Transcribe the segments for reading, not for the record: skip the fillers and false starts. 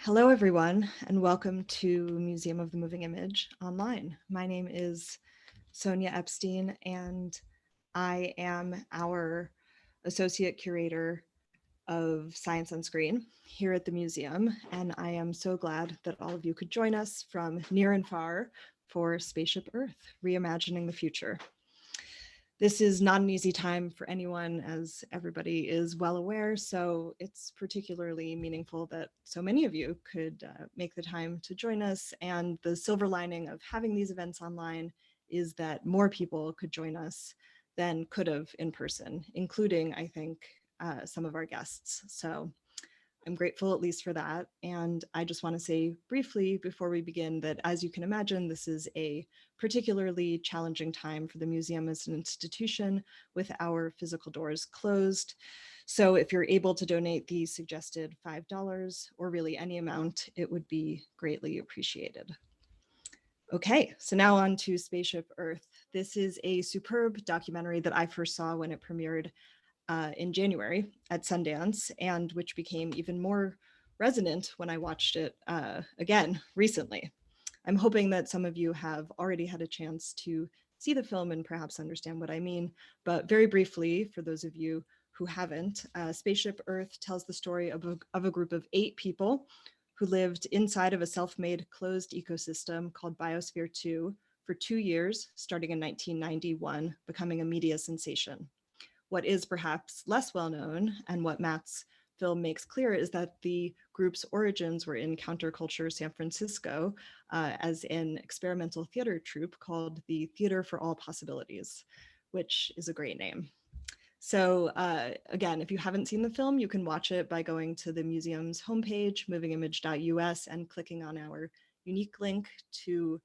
Hello, everyone, and welcome to Museum of the Moving Image Online. My name is Sonia Epstein, and I am our Associate Curator of Science on Screen here at the museum, and I am so glad that all of you could join us from near and far for Spaceship Earth, Reimagining the Future. This is not an easy time for anyone, as everybody is well aware, so it's particularly meaningful that so many of you could make the time to join us. And the silver lining of having these events online is that more people could join us than could have in person, including, I think, some of our guests. So I'm grateful at least for that. And I just want to say briefly before we begin that, as you can imagine, this is a particularly challenging time for the museum as an institution with our physical doors closed. So if you're able to donate the suggested $5 or really any amount, it would be greatly appreciated. Okay, so now on to Spaceship Earth. This is a superb documentary that I first saw when it premiered in January at Sundance, and which became even more resonant when I watched it again recently. I'm hoping that some of you have already had a chance to see the film and perhaps understand what I mean, but very briefly, for those of you who haven't, Spaceship Earth tells the story of a group of 8 people who lived inside of a self-made closed ecosystem called Biosphere 2 for 2 years, starting in 1991, becoming a media sensation. What is perhaps less well known, and what Matt's film makes clear, is that the group's origins were in counterculture San Francisco as an experimental theater troupe called the Theater for All Possibilities, which is a great name. So again, if you haven't seen the film, you can watch it by going to the museum's homepage, movingimage.us, and clicking on our unique link to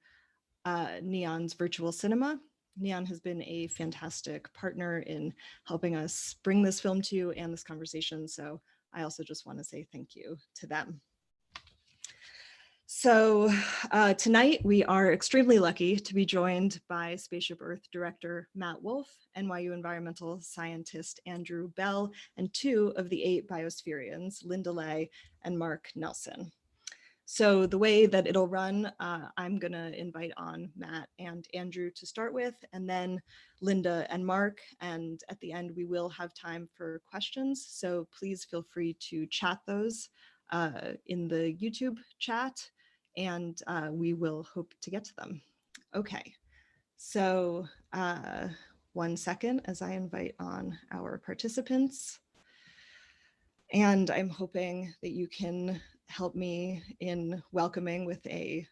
Neon's virtual cinema. Neon has been a fantastic partner in helping us bring this film to you and this conversation. So I also just want to say thank you to them. So tonight we are extremely lucky to be joined by Spaceship Earth director Matt Wolff, NYU environmental scientist Andrew Bell, and 2 of the 8 Biospherians, Leigh and Mark Nelson. So the way that it'll run, I'm going to invite on Matt and Andrew to start with, and then Linda and Mark. And at the end, we will have time for questions. So please feel free to chat those in the YouTube chat, and we will hope to get to them. Okay, so 1 second as I invite on our participants. And I'm hoping that you can help me in welcoming with a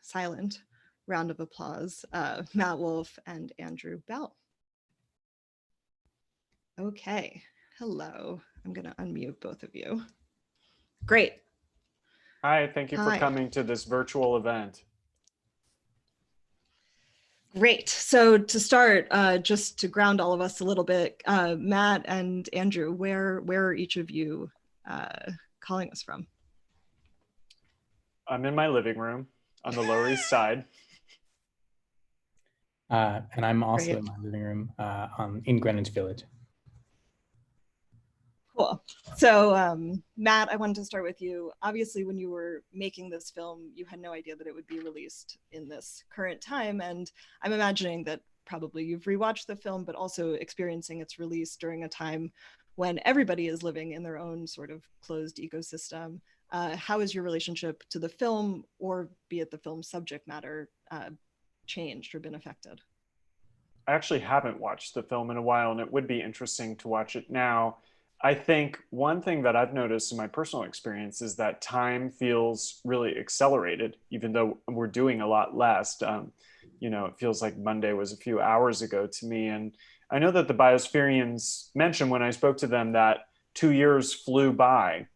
silent round of applause, Matt Wolff and Andrew Bell. Okay, hello. I'm gonna unmute both of you. Great. Hi, thank you for coming to this virtual event. Great. So to start, just to ground all of us a little bit, Matt and Andrew, where are each of you calling us from? I'm in my living room on the Lower East Side. And I'm also in my living room in Greenwich Village. Cool. So Matt, I wanted to start with you. Obviously, when you were making this film, you had no idea that it would be released in this current time. And I'm imagining that probably you've rewatched the film, but also experiencing its release during a time when everybody is living in their own sort of closed ecosystem. How has your relationship to the film, or be it the film's subject matter, changed or been affected? I actually haven't watched the film in a while, and it would be interesting to watch it now. I think one thing that I've noticed in my personal experience is that time feels really accelerated, even though we're doing a lot less. You know, it feels like Monday was a few hours ago to me. And I know that the Biospherians mentioned when I spoke to them that 2 years flew by.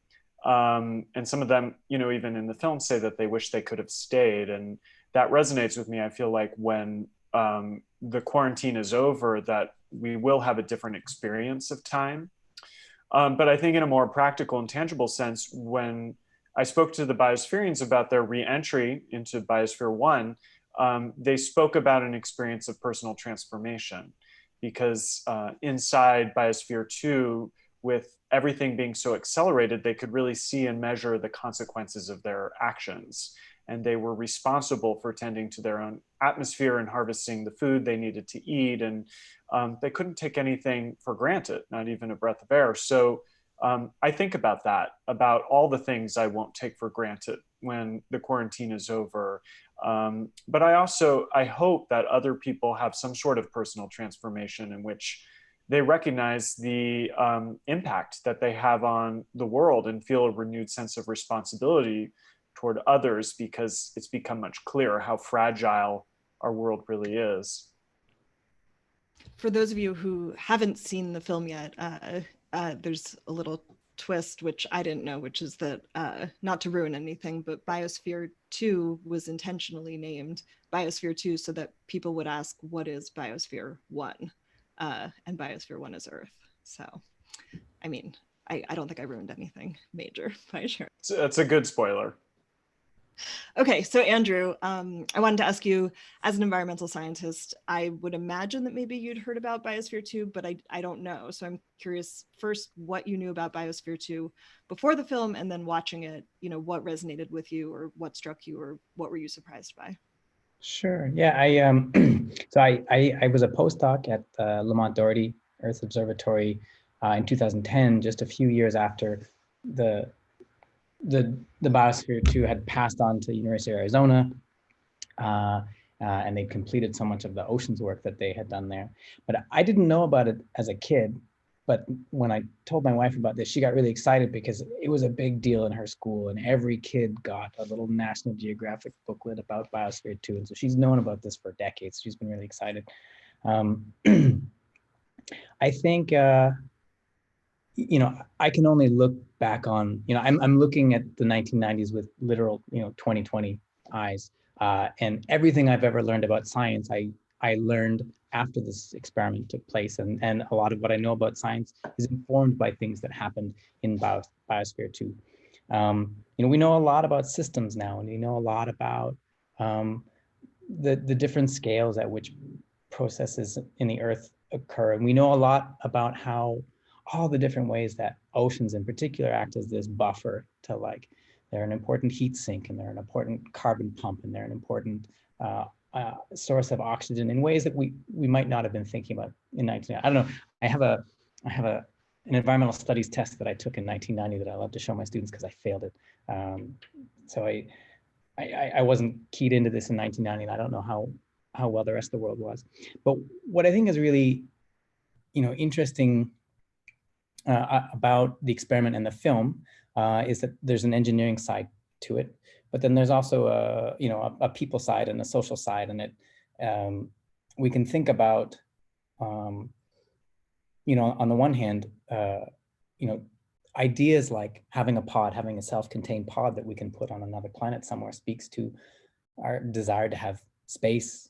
And some of them, you know, even in the film say that they wish they could have stayed. And that resonates with me. I feel like when the quarantine is over, that we will have a different experience of time. But I think in a more practical and tangible sense, when I spoke to the Biospherians about their re-entry into Biosphere 1, they spoke about an experience of personal transformation, because inside Biosphere 2, with everything being so accelerated, they could really see and measure the consequences of their actions. And they were responsible for tending to their own atmosphere and harvesting the food they needed to eat. And they couldn't take anything for granted, not even a breath of air. So I think about that, about all the things I won't take for granted when the quarantine is over. But I hope that other people have some sort of personal transformation in which they recognize the impact that they have on the world and feel a renewed sense of responsibility toward others, because it's become much clearer how fragile our world really is. For those of you who haven't seen the film yet, there's a little twist, which I didn't know, which is that, not to ruin anything, but Biosphere 2 was intentionally named Biosphere 2 so that people would ask, what is Biosphere 1? And Biosphere 1 is Earth. So, I mean, I don't think I ruined anything major by sharing. That's a good spoiler. Okay, so Andrew, I wanted to ask you, as an environmental scientist, I would imagine that maybe you'd heard about Biosphere 2, but I don't know. So I'm curious first what you knew about Biosphere 2 before the film, and then watching it, what resonated with you or what struck you or what were you surprised by? Sure. Yeah, so I was a postdoc at Lamont Doherty Earth Observatory in 2010, just a few years after the Biosphere 2 had passed on to University of Arizona, and they completed so much of the oceans work that they had done there. But I didn't know about it as a kid. But when I told my wife about this, she got really excited because it was a big deal in her school, and every kid got a little National Geographic booklet about Biosphere 2. And so she's known about this for decades. She's been really excited. I think, I can only look back on, I'm looking at the 1990s with literal, 2020 eyes. And everything I've ever learned about science, I learned after this experiment took place, and a lot of what I know about science is informed by things that happened in Biosphere 2. We know a lot about systems now, and we know a lot about the different scales at which processes in the Earth occur, and we know a lot about how all the different ways that oceans in particular act as this buffer to, like, they're an important heat sink, and they're an important carbon pump, and they're an important source of oxygen in ways that we might not have been thinking about in 1990. I don't know. I have an environmental studies test that I took in 1990 that I love to show my students because I failed it. So I wasn't keyed into this in 1990, and I don't know how well the rest of the world was. But what I think is really, interesting about the experiment and the film is that there's an engineering side to it. But then there's also a people side and a social side, and we can think about, on the one hand, ideas like having a self-contained pod that we can put on another planet somewhere speaks to our desire to have space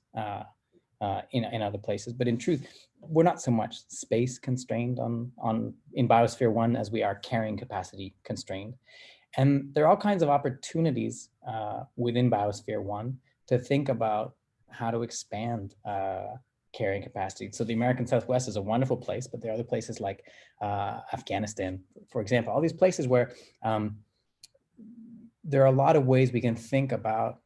in other places. But in truth, we're not so much space constrained in Biosphere 1 as we are carrying capacity constrained. And there are all kinds of opportunities within Biosphere 1 to think about how to expand carrying capacity. So the American Southwest is a wonderful place, but there are other places like Afghanistan, for example, all these places where there are a lot of ways we can think about,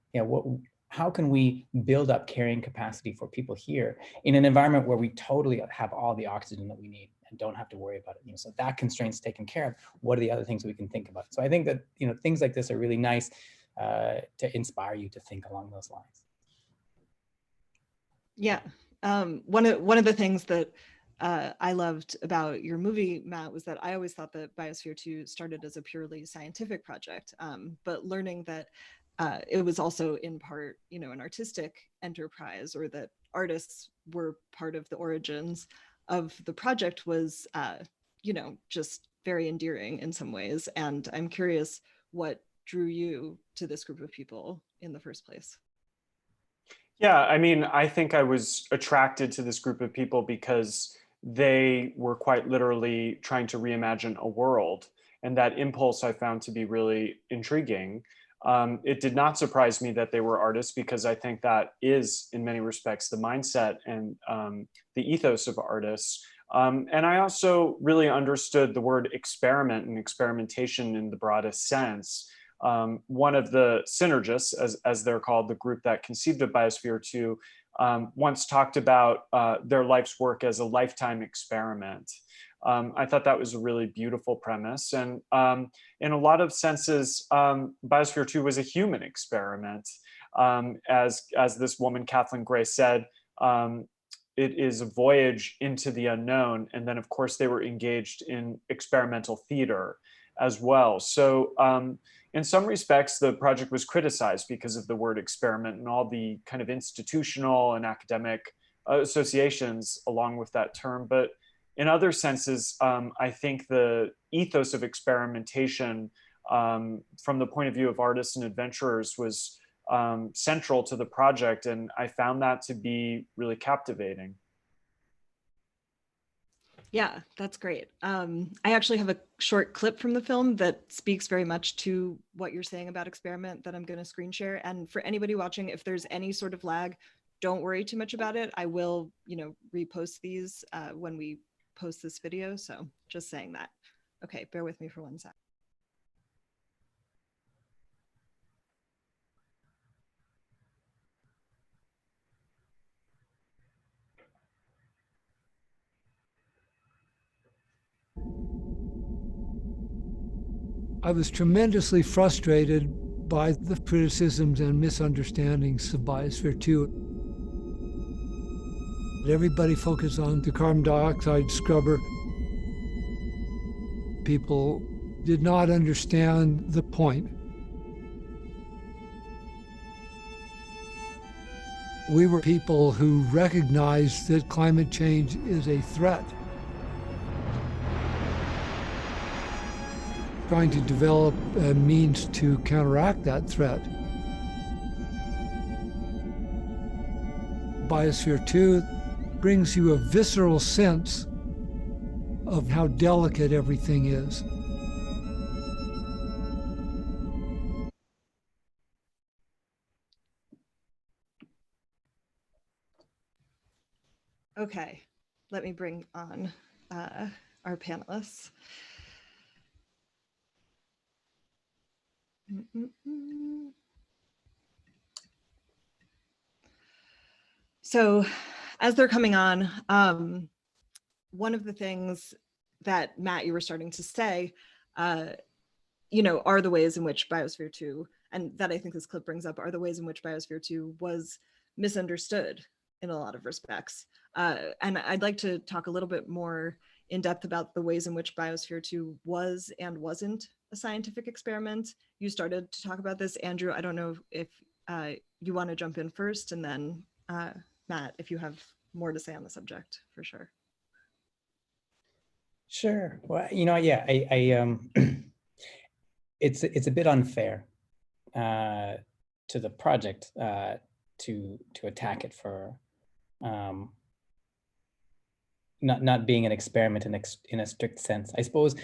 how can we build up carrying capacity for people here in an environment where we totally have all the oxygen that we need and don't have to worry about it. So that constraint's taken care of. What are the other things we can think about? So I think that, things like this are really nice to inspire you to think along those lines. Yeah. One of the things that I loved about your movie, Matt, was that I always thought that Biosphere 2 started as a purely scientific project, but learning that it was also in part, an artistic enterprise, or that artists were part of the origins of the project was, just very endearing in some ways. And I'm curious what drew you to this group of people in the first place. Yeah, I mean, I think I was attracted to this group of people because they were quite literally trying to reimagine a world. And that impulse I found to be really intriguing. It did not surprise me that they were artists, because I think that is, in many respects, the mindset and the ethos of artists. And I also really understood the word experiment and experimentation in the broadest sense. One of the synergists, as they're called, the group that conceived of Biosphere 2, once talked about their life's work as a lifetime experiment. I thought that was a really beautiful premise. And in a lot of senses, Biosphere 2 was a human experiment. As this woman, Kathleen Gray, said, it is a voyage into the unknown. And then, of course, they were engaged in experimental theater as well. So in some respects, the project was criticized because of the word experiment and all the kind of institutional and academic associations along with that term. But in other senses, I think the ethos of experimentation from the point of view of artists and adventurers was central to the project. And I found that to be really captivating. Yeah, that's great. I actually have a short clip from the film that speaks very much to what you're saying about experiment that I'm going to screen share. And for anybody watching, if there's any sort of lag, don't worry too much about it. I will, repost these when we post this video. So just saying that. Okay, bear with me for 1 sec. I was tremendously frustrated by the criticisms and misunderstandings of Biosphere 2. Everybody focused on the carbon dioxide scrubber. People did not understand the point. We were people who recognized that climate change is a threat. Trying to develop a means to counteract that threat. Biosphere 2 brings you a visceral sense of how delicate everything is. Okay, let me bring on our panelists. So as they're coming on, one of the things that, Matt, you were starting to say, are the ways in which Biosphere 2, and that I think this clip brings up, are the ways in which Biosphere 2 was misunderstood in a lot of respects. And I'd like to talk a little bit more in depth about the ways in which Biosphere 2 was and wasn't a scientific experiment. You started to talk about this, Andrew. I don't know if you want to jump in first, and then Matt, if you have more to say on the subject, for sure. Sure. Well, yeah, I it's a bit unfair to the project to attack it for not being an experiment in a strict sense. I suppose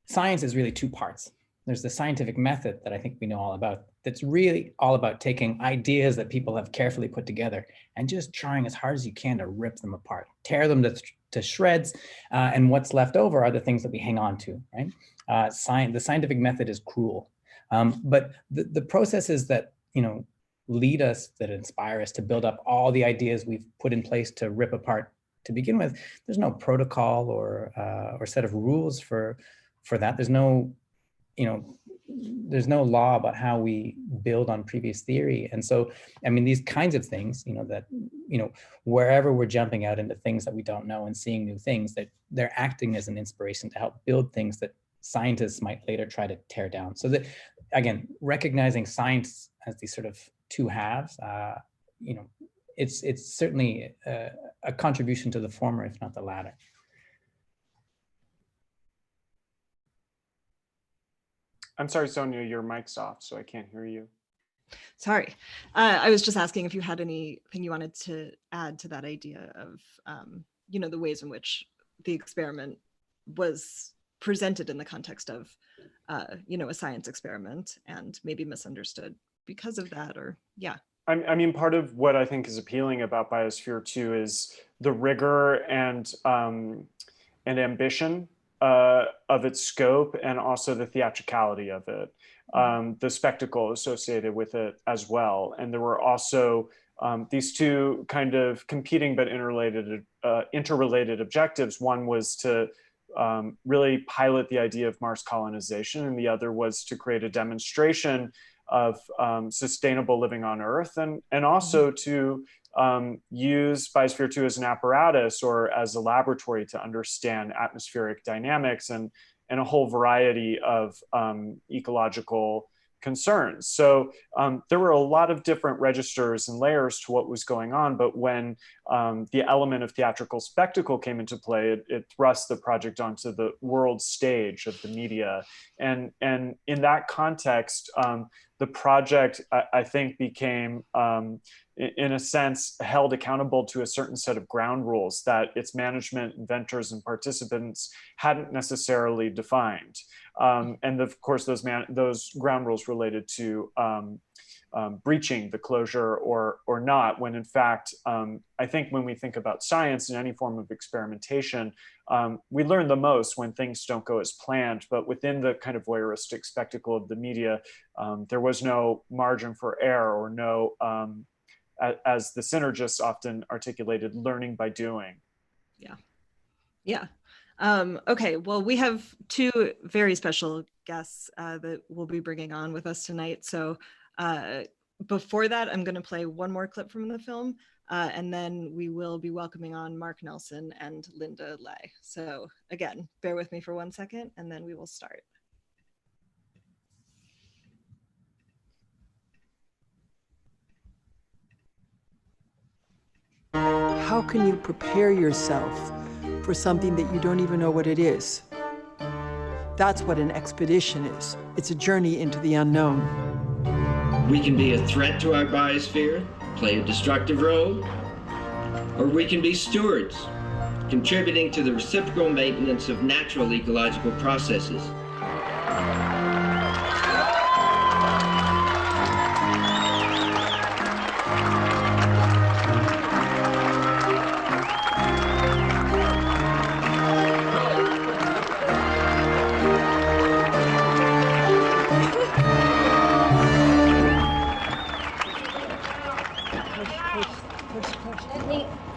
science is really two parts. There's the scientific method that I think we know all about, that's really all about taking ideas that people have carefully put together and just trying as hard as you can to rip them apart, tear them to shreds, and what's left over are the things that we hang on to, right? The scientific method is cruel, but the processes that lead us, that inspire us to build up all the ideas we've put in place to rip apart to begin with, there's no protocol or set of rules for that. There's no law about how we build on previous theory. And so, I mean, these kinds of things, wherever we're jumping out into things that we don't know and seeing new things, that they're acting as an inspiration to help build things that scientists might later try to tear down. So that, again, recognizing science as these sort of two halves, it's certainly a contribution to the former, if not the latter. I'm sorry, Sonia, your mic's off, so I can't hear you. Sorry. I was just asking if you had anything you wanted to add to that idea of, the ways in which the experiment was presented in the context of, a science experiment and maybe misunderstood because of that, or yeah. I mean, part of what I think is appealing about Biosphere 2 is the rigor and ambition of its scope, and also the theatricality of it, the spectacle associated with it as well. And there were also these two kind of competing but interrelated objectives. One was to really pilot the idea of Mars colonization, and the other was to create a demonstration of sustainable living on Earth, and also to use Biosphere 2 as an apparatus or as a laboratory to understand atmospheric dynamics and a whole variety of ecological concerns. So there were a lot of different registers and layers to what was going on, but when the element of theatrical spectacle came into play, it thrust the project onto the world stage of the media. And in that context, the project, I think, became, in a sense, held accountable to a certain set of ground rules that its management, inventors, and participants hadn't necessarily defined. And of course, those ground rules related to breaching the closure or not, when in fact, I think when we think about science and any form of experimentation, we learn the most when things don't go as planned. But within the kind of voyeuristic spectacle of the media, there was no margin for error, or no, as the synergists often articulated, learning by doing. Yeah. Okay, well, we have two very special guests that we'll be bringing on with us tonight. So before that, I'm going to play one more clip from the film, and then we will be welcoming on Mark Nelson and Linda Leigh. So again, bear with me for 1 second, and then we will start. How can you prepare yourself for something that you don't even know what it is? That's what an expedition is. It's a journey into the unknown. We can be a threat to our biosphere, play a destructive role, or we can be stewards, contributing to the reciprocal maintenance of natural ecological processes.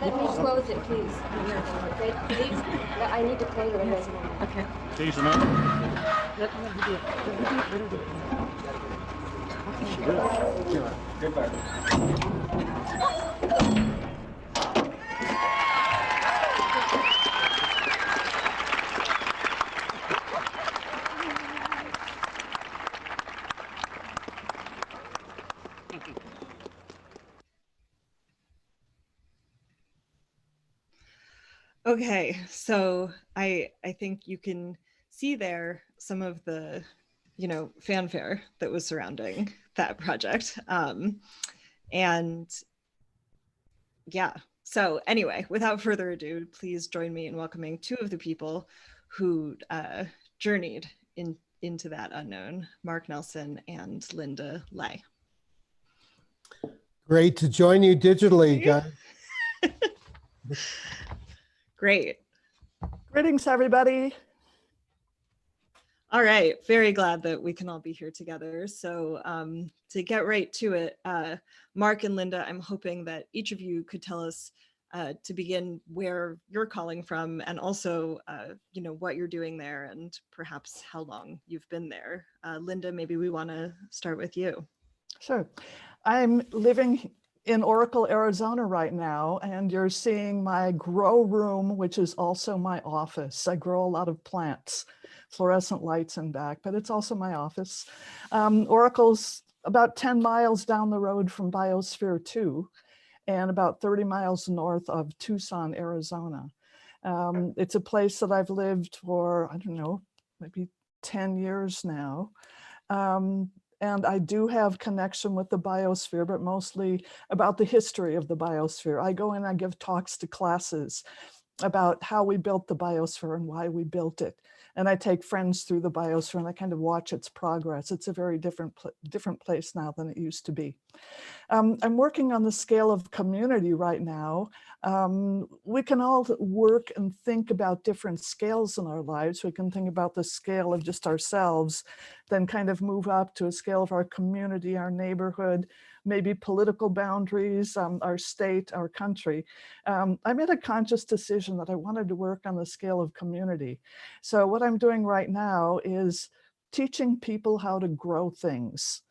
Let me close it, please. Okay, please. I need to close it. Okay. Please, remember. Let me do it. Goodbye. Okay, so I think you can see there some of the, fanfare that was surrounding that project. And yeah, so anyway, without further ado, please join me in welcoming two of the people who journeyed into that unknown, Mark Nelson and Linda Leigh. Great to join you digitally, guys. Great. Greetings, everybody. All right, very glad that we can all be here together. So to get right to it, Mark and Linda, I'm hoping that each of you could tell us to begin where you're calling from, and also, what you're doing there, and perhaps how long you've been there. Linda, maybe we want to start with you. Sure. I'm living in Oracle, Arizona right now, and you're seeing my grow room, which is also my office. I grow a lot of plants, fluorescent lights in back, but it's also my office. Oracle's about 10 miles down the road from Biosphere 2 and about 30 miles north of Tucson, Arizona. It's a place that I've lived for, I don't know, maybe 10 years now. And I do have connection with the biosphere, but mostly about the history of the biosphere. I go in, I give talks to classes about how we built the biosphere and why we built it. And I take friends through the biosphere and I kind of watch its progress. It's a very different place now than it used to be. I'm working on the scale of community right now. We can all work and think about different scales in our lives. We can think about the scale of just ourselves, then kind of move up to a scale of our community, our neighborhood, maybe political boundaries, our state, our country. I made a conscious decision that I wanted to work on the scale of community. So what I'm doing right now is teaching people how to grow things.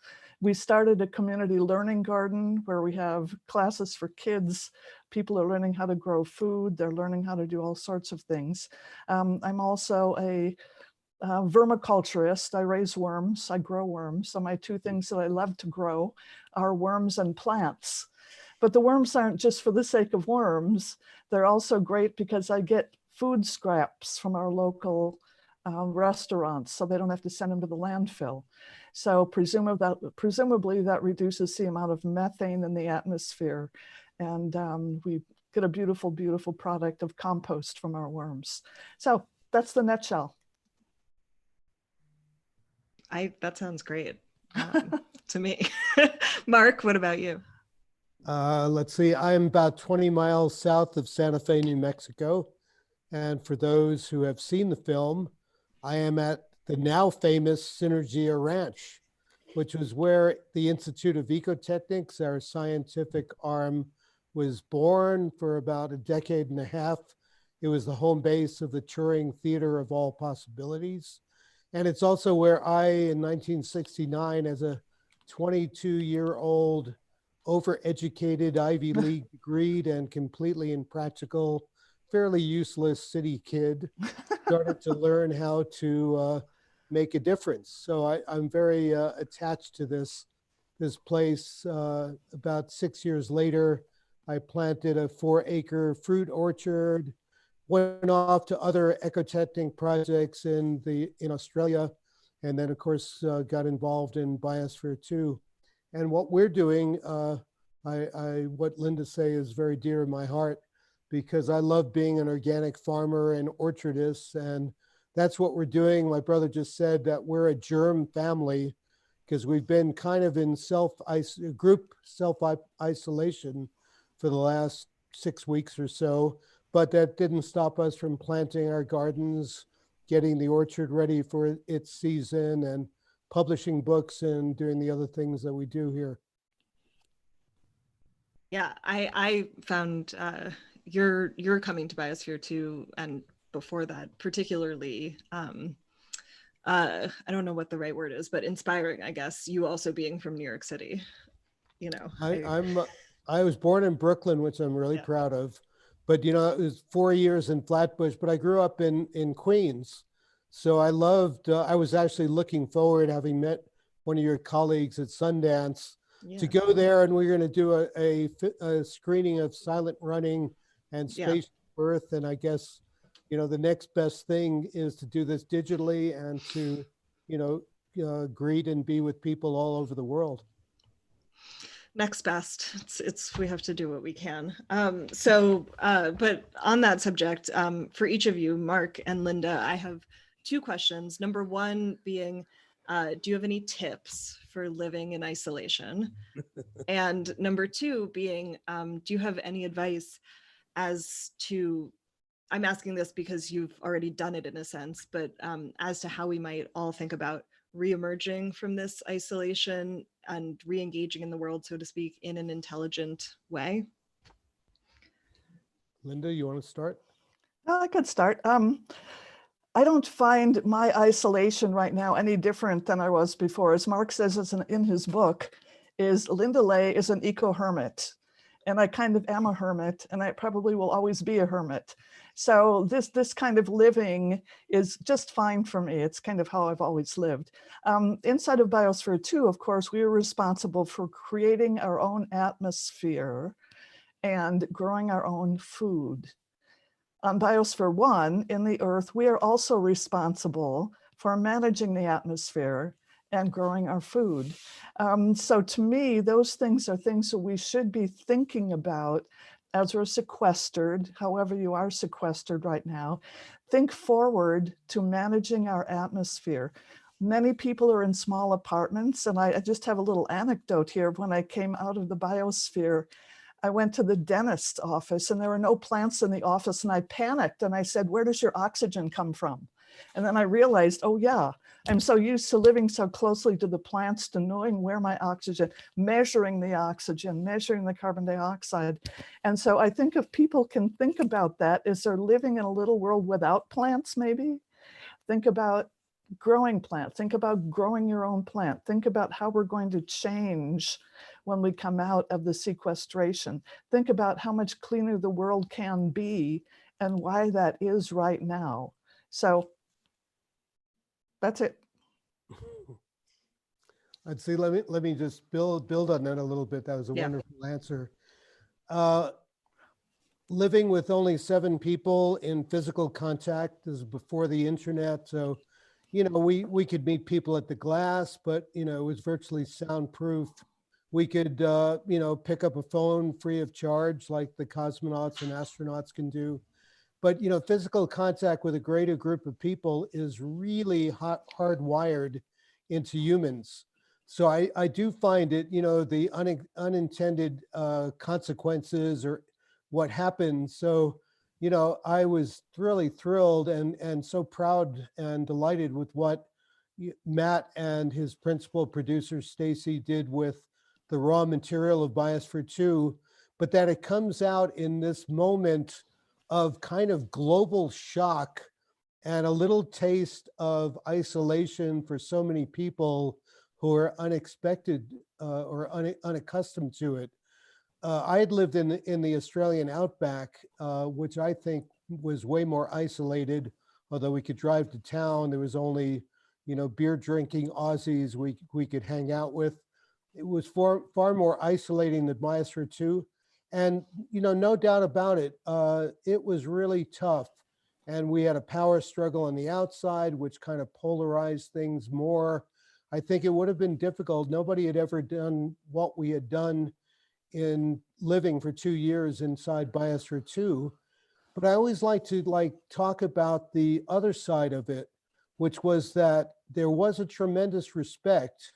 We started a community learning garden where we have classes for kids. People are learning how to grow food. They're learning how to do all sorts of things. I'm also a vermiculturist. I raise worms, I grow worms. So my two things that I love to grow are worms and plants. But the worms aren't just for the sake of worms. They're also great because I get food scraps from our local restaurants, so they don't have to send them to the landfill. So presumably that reduces the amount of methane in the atmosphere. And we get a beautiful, beautiful product of compost from our worms. So that's the nutshell. That sounds great to me. Mark, what about you? Let's see, I'm about 20 miles south of Santa Fe, New Mexico. And for those who have seen the film, I am at the now famous Synergia Ranch, which was where the Institute of Ecotechnics, our scientific arm, was born for about a decade and a half. It was the home base of the Turing Theater of All Possibilities. And it's also where I, in 1969, as a 22-year-old, overeducated, Ivy League degreed and completely impractical, fairly useless city kid, started to learn how to make a difference. So I'm very attached to this place. About 6 years later, I planted a 4-acre fruit orchard, went off to other ecotechnic projects in Australia, and then of course got involved in Biosphere 2. And what we're doing, what Linda say is very dear to my heart, because I love being an organic farmer and orchardist, and that's what we're doing. My brother just said that we're a germ family because we've been kind of in group self-isolation for the last 6 weeks or so, but that didn't stop us from planting our gardens, getting the orchard ready for its season, and publishing books and doing the other things that we do here. Yeah, I found your coming to Biosphere 2 and before that particularly, I don't know what the right word is, but inspiring, I guess, you also being from New York City, you know. I was born in Brooklyn, which I'm really proud of, but it was 4 years in Flatbush, but I grew up in Queens. So I loved, I was actually looking forward, having met one of your colleagues at Sundance, to go there, and we're going to do a screening of Silent Running and Spaceship Earth. And I guess, the next best thing is to do this digitally and to, greet and be with people all over the world. Next best. We have to do what we can. But on that subject, for each of you, Mark and Linda, I have 2 questions. Number 1 being, do you have any tips for living in isolation? And number 2 being, do you have any advice as to, I'm asking this because you've already done it in a sense, but as to how we might all think about reemerging from this isolation and re-engaging in the world, so to speak, in an intelligent way? Linda, you want to start? I could start. I don't find my isolation right now any different than I was before. As Mark says in his book, Linda Leigh is an eco-hermit. And I kind of am a hermit, and I probably will always be a hermit. So this kind of living is just fine for me. It's kind of how I've always lived. Inside of Biosphere 2, of course, we are responsible for creating our own atmosphere and growing our own food. On Biosphere 1, in the Earth, we are also responsible for managing the atmosphere and growing our food. So to me, those things are things that we should be thinking about as we're sequestered, however you are sequestered right now. Think forward to managing our atmosphere. Many people are in small apartments, and I just have a little anecdote here. When I came out of the biosphere, I went to the dentist's office and there were no plants in the office, and I panicked and I said, "Where does your oxygen come from?" And then I realized, oh yeah, I'm so used to living so closely to the plants, to knowing where my oxygen, measuring the oxygen, measuring the carbon dioxide. And so I think if people can think about that as they're living in a little world without plants, maybe think about growing plants, think about growing your own plant, think about how we're going to change when we come out of the sequestration, think about how much cleaner the world can be and why that is right now. So that's it. I'd say let me just build on that a little bit. That was a wonderful answer. Living with only 7 people in physical contact. This is before the internet, so we could meet people at the glass, but it was virtually soundproof. We could pick up a phone free of charge, like the cosmonauts and astronauts can do. But physical contact with a greater group of people is really hardwired into humans. So I do find it, the unintended consequences or what happened. So, I was really thrilled and so proud and delighted with what Matt and his principal producer, Stacy, did with the raw material of Biosphere 2, but that it comes out in this moment of kind of global shock and a little taste of isolation for so many people who are unexpected or unaccustomed to it. I had lived in the Australian outback, which I think was way more isolated. Although we could drive to town, there was only beer drinking Aussies we could hang out with. It was far more isolating than Biosphere 2. And no doubt about it, it was really tough. And we had a power struggle on the outside, which kind of polarized things more. I think it would have been difficult. Nobody had ever done what we had done in living for 2 years inside Biosphere 2. But I always like to talk about the other side of it, which was that there was a tremendous respect,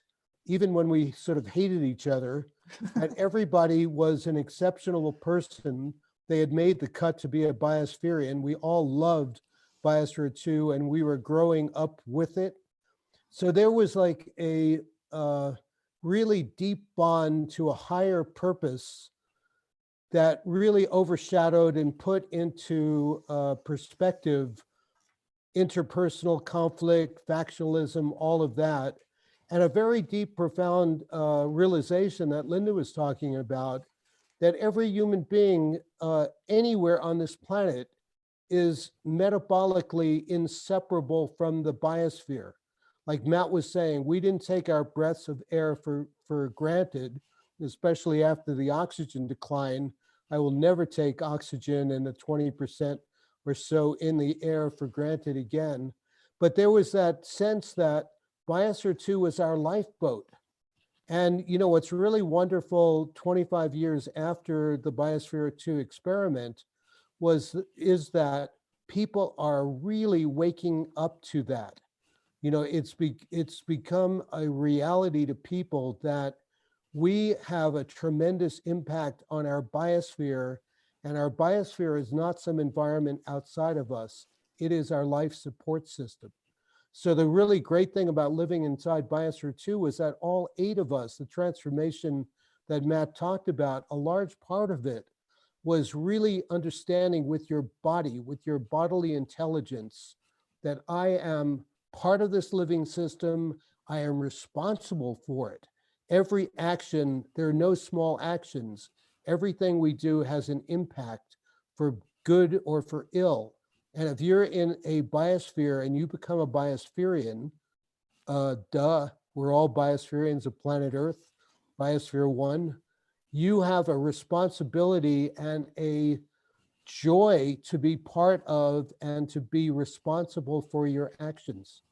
even when we sort of hated each other, that everybody was an exceptional person. They had made the cut to be a Biospherian. We all loved Biosphere 2 and we were growing up with it. So there was like a really deep bond to a higher purpose that really overshadowed and put into perspective interpersonal conflict, factionalism, all of that, and a very deep, profound realization that Linda was talking about, that every human being anywhere on this planet is metabolically inseparable from the biosphere. Like Matt was saying, we didn't take our breaths of air for granted, especially after the oxygen decline. I will never take oxygen and the 20% or so in the air for granted again. But there was that sense that Biosphere 2 was our lifeboat. And what's really wonderful 25 years after the Biosphere 2 experiment is that people are really waking up to that. It's become a reality to people that we have a tremendous impact on our biosphere, and our biosphere is not some environment outside of us. It is our life support system. So the really great thing about living inside Biosphere 2 was that all 8 of us, the transformation that Matt talked about, a large part of it was really understanding with your body, with your bodily intelligence, that I am part of this living system. I am responsible for it. Every action, there are no small actions. Everything we do has an impact for good or for ill. And if you're in a biosphere and you become a Biospherian, we're all Biospherians of planet Earth, Biosphere 1, you have a responsibility and a joy to be part of and to be responsible for your actions.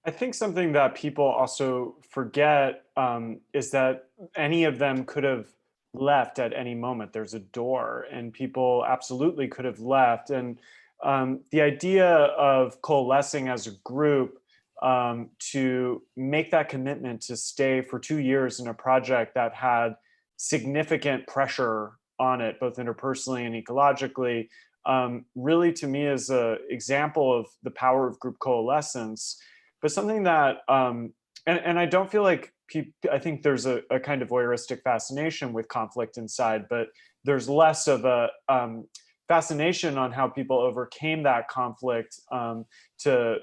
I think something that people also forget is that any of them could have left at any moment. There's a door, and people absolutely could have left. And the idea of coalescing as a group to make that commitment to stay for 2 years in a project that had significant pressure on it, both interpersonally and ecologically, really to me is an example of the power of group coalescence, but something that, and I don't feel like I think there's a kind of voyeuristic fascination with conflict inside, but there's less of a fascination on how people overcame that conflict to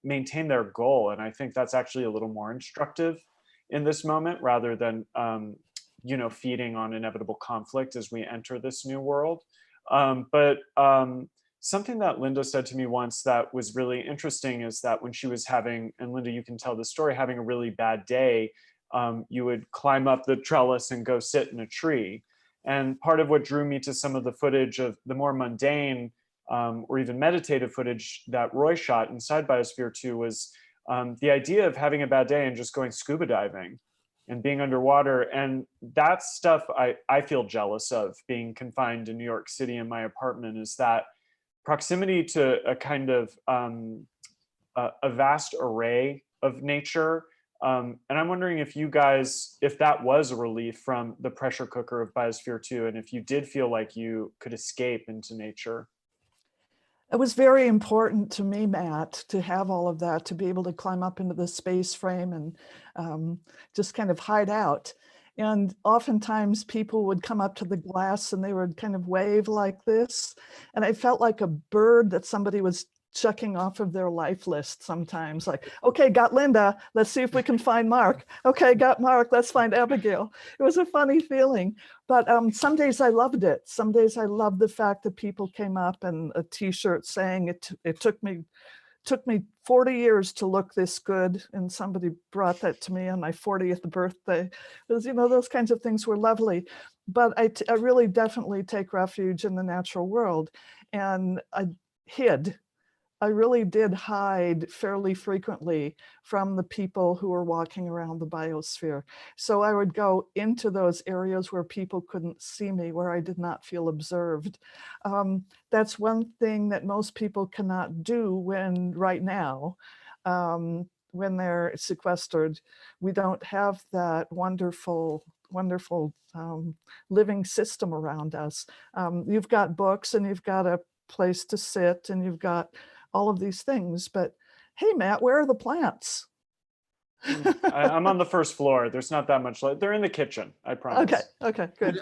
maintain their goal. And I think that's actually a little more instructive in this moment, rather than feeding on inevitable conflict as we enter this new world. But something that Linda said to me once that was really interesting is that when she was having, and Linda, you can tell the story, having a really bad day, you would climb up the trellis and go sit in a tree. And part of what drew me to some of the footage of the more mundane or even meditative footage that Roy shot inside Biosphere 2 was the idea of having a bad day and just going scuba diving and being underwater. And that's stuff I feel jealous of, being confined to New York City in my apartment, is that proximity to a kind of a vast array of nature. And I'm wondering if you guys, if that was a relief from the pressure cooker of Biosphere 2, and if you did feel like you could escape into nature. It was very important to me, Matt, to have all of that, to be able to climb up into the space frame and just kind of hide out. And oftentimes people would come up to the glass and they would kind of wave like this. And I felt like a bird that somebody was checking off of their life list sometimes, like, okay, got Linda, let's see if we can find Mark. Okay, got Mark, let's find Abigail. It was a funny feeling, but some days I loved it. Some days I loved the fact that people came up and a t-shirt saying it took me 40 years to look this good, and somebody brought that to me on my 40th birthday. It was, those kinds of things were lovely, but I really definitely take refuge in the natural world, and I really did hide fairly frequently from the people who were walking around the biosphere. So I would go into those areas where people couldn't see me, where I did not feel observed. That's one thing that most people cannot do right now, when they're sequestered. We don't have that wonderful living system around us. You've got books and you've got a place to sit and you've got all of these things, but hey, Matt, where are the plants? I'm on the first floor. There's not that much light. They're in the kitchen, I promise. Okay, good.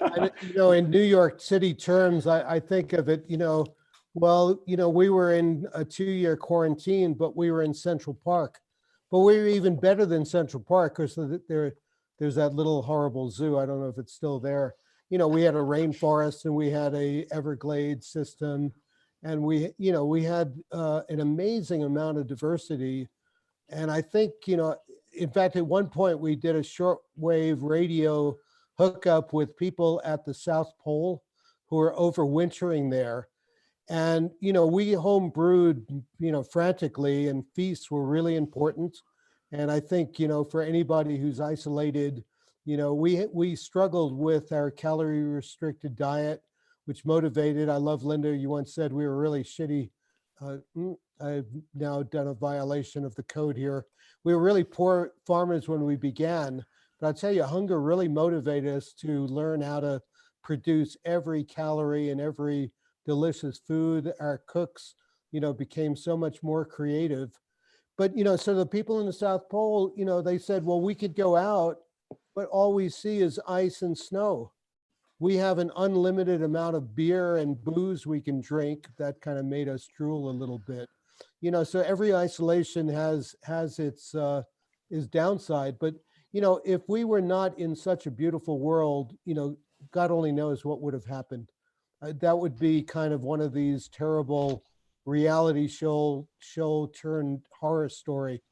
In New York City terms, I think of it, we were in a 2-year quarantine, but we were in Central Park. But we were even better than Central Park because there's that little horrible zoo. I don't know if it's still there. We had a rainforest and we had a Everglades system. And we had an amazing amount of diversity. And I think, in fact, at one point we did a shortwave radio hookup with people at the South Pole who were overwintering there. And, we home brewed, frantically, and feasts were really important. And I think, for anybody who's isolated, we struggled with our calorie restricted diet, which motivated. I love Linda, you once said we were really shitty. I've now done a violation of the code here. We were really poor farmers when we began, but I'll tell you, hunger really motivated us to learn how to produce every calorie and every delicious food. Our cooks, became so much more creative. But, so the people in the South Pole, they said, well, we could go out, but all we see is ice and snow. We have an unlimited amount of beer and booze we can drink. That kind of made us drool a little bit. So every isolation has its downside. But, if we were not in such a beautiful world, God only knows what would have happened. That would be kind of one of these terrible reality show turned horror story.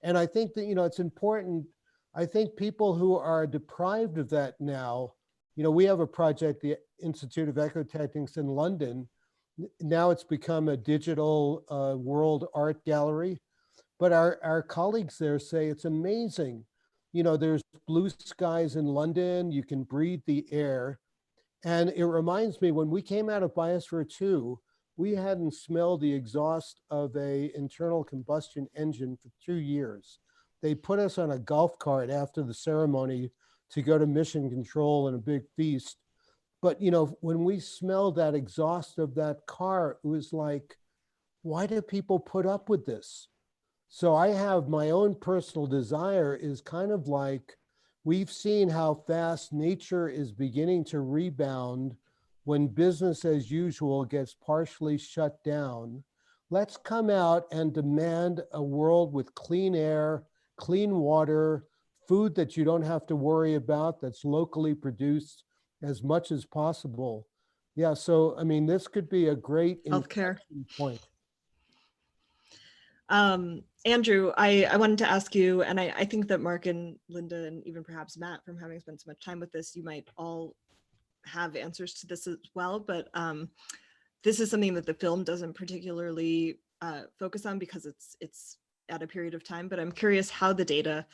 And I think that, it's important. I think people who are deprived of that now, we have a project, the Institute of Ecotechnics in London. Now it's become a digital world art gallery. But our colleagues there say it's amazing. There's blue skies in London, you can breathe the air. And it reminds me, when we came out of Biosphere 2, we hadn't smelled the exhaust of a internal combustion engine for 2 years. They put us on a golf cart after the ceremony to go to mission control and a big feast. But, you know, when we smelled that exhaust of that car, it was like, why do people put up with this? So I have my own personal desire is kind of like, we've seen how fast nature is beginning to rebound when business as usual gets partially shut down. Let's come out and demand a world with clean air, clean water, food that you don't have to worry about, that's locally produced as much as possible. Yeah, so I mean, this could be a great Healthcare. inflection point. Andrew, I wanted to ask you, and I think that Mark and Linda and even perhaps Matt, from having spent so much time with this, you might all have answers to this as well, but this is something that the film doesn't particularly focus on because it's at a period of time, but I'm curious how the data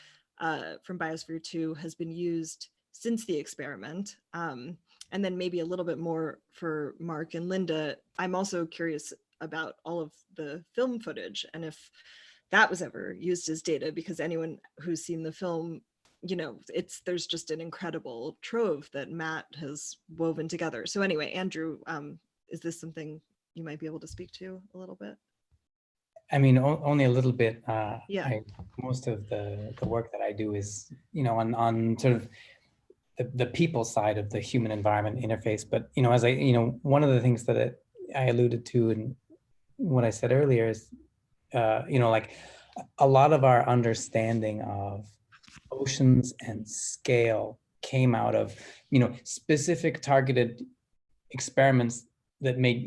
from Biosphere 2 has been used since the experiment. And then maybe a little bit more for Mark and Linda. I'm also curious about all of the film footage and if that was ever used as data, because anyone who's seen the film, you know, there's just an incredible trove that Matt has woven together. So anyway, Andrew, is this something you might be able to speak to a little bit? I mean, only a little bit. Yeah. Most of the work that I do is, you know, on sort of the people side of the human environment interface. But, you know, as one of the things that I alluded to in what I said earlier is, you know, like a lot of our understanding of oceans and scale came out of, you know, specific targeted experiments that made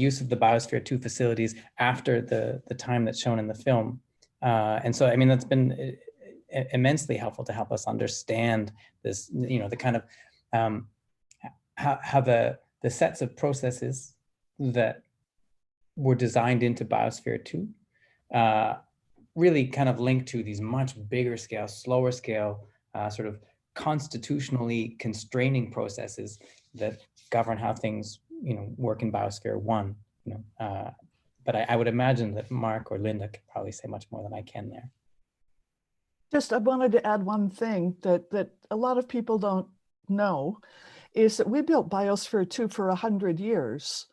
use of the Biosphere 2 facilities after the time that's shown in the film. And so, I mean, that's been immensely helpful to help us understand this, you know, the kind of how the sets of processes that were designed into Biosphere 2 really kind of linked to these much bigger scale, slower scale, sort of constitutionally constraining processes that govern how things, you know, work in Biosphere 1. You know, but I would imagine that Mark or Linda could probably say much more than I can there. Just, I wanted to add one thing that a lot of people don't know is that we built Biosphere 2 for 100 years.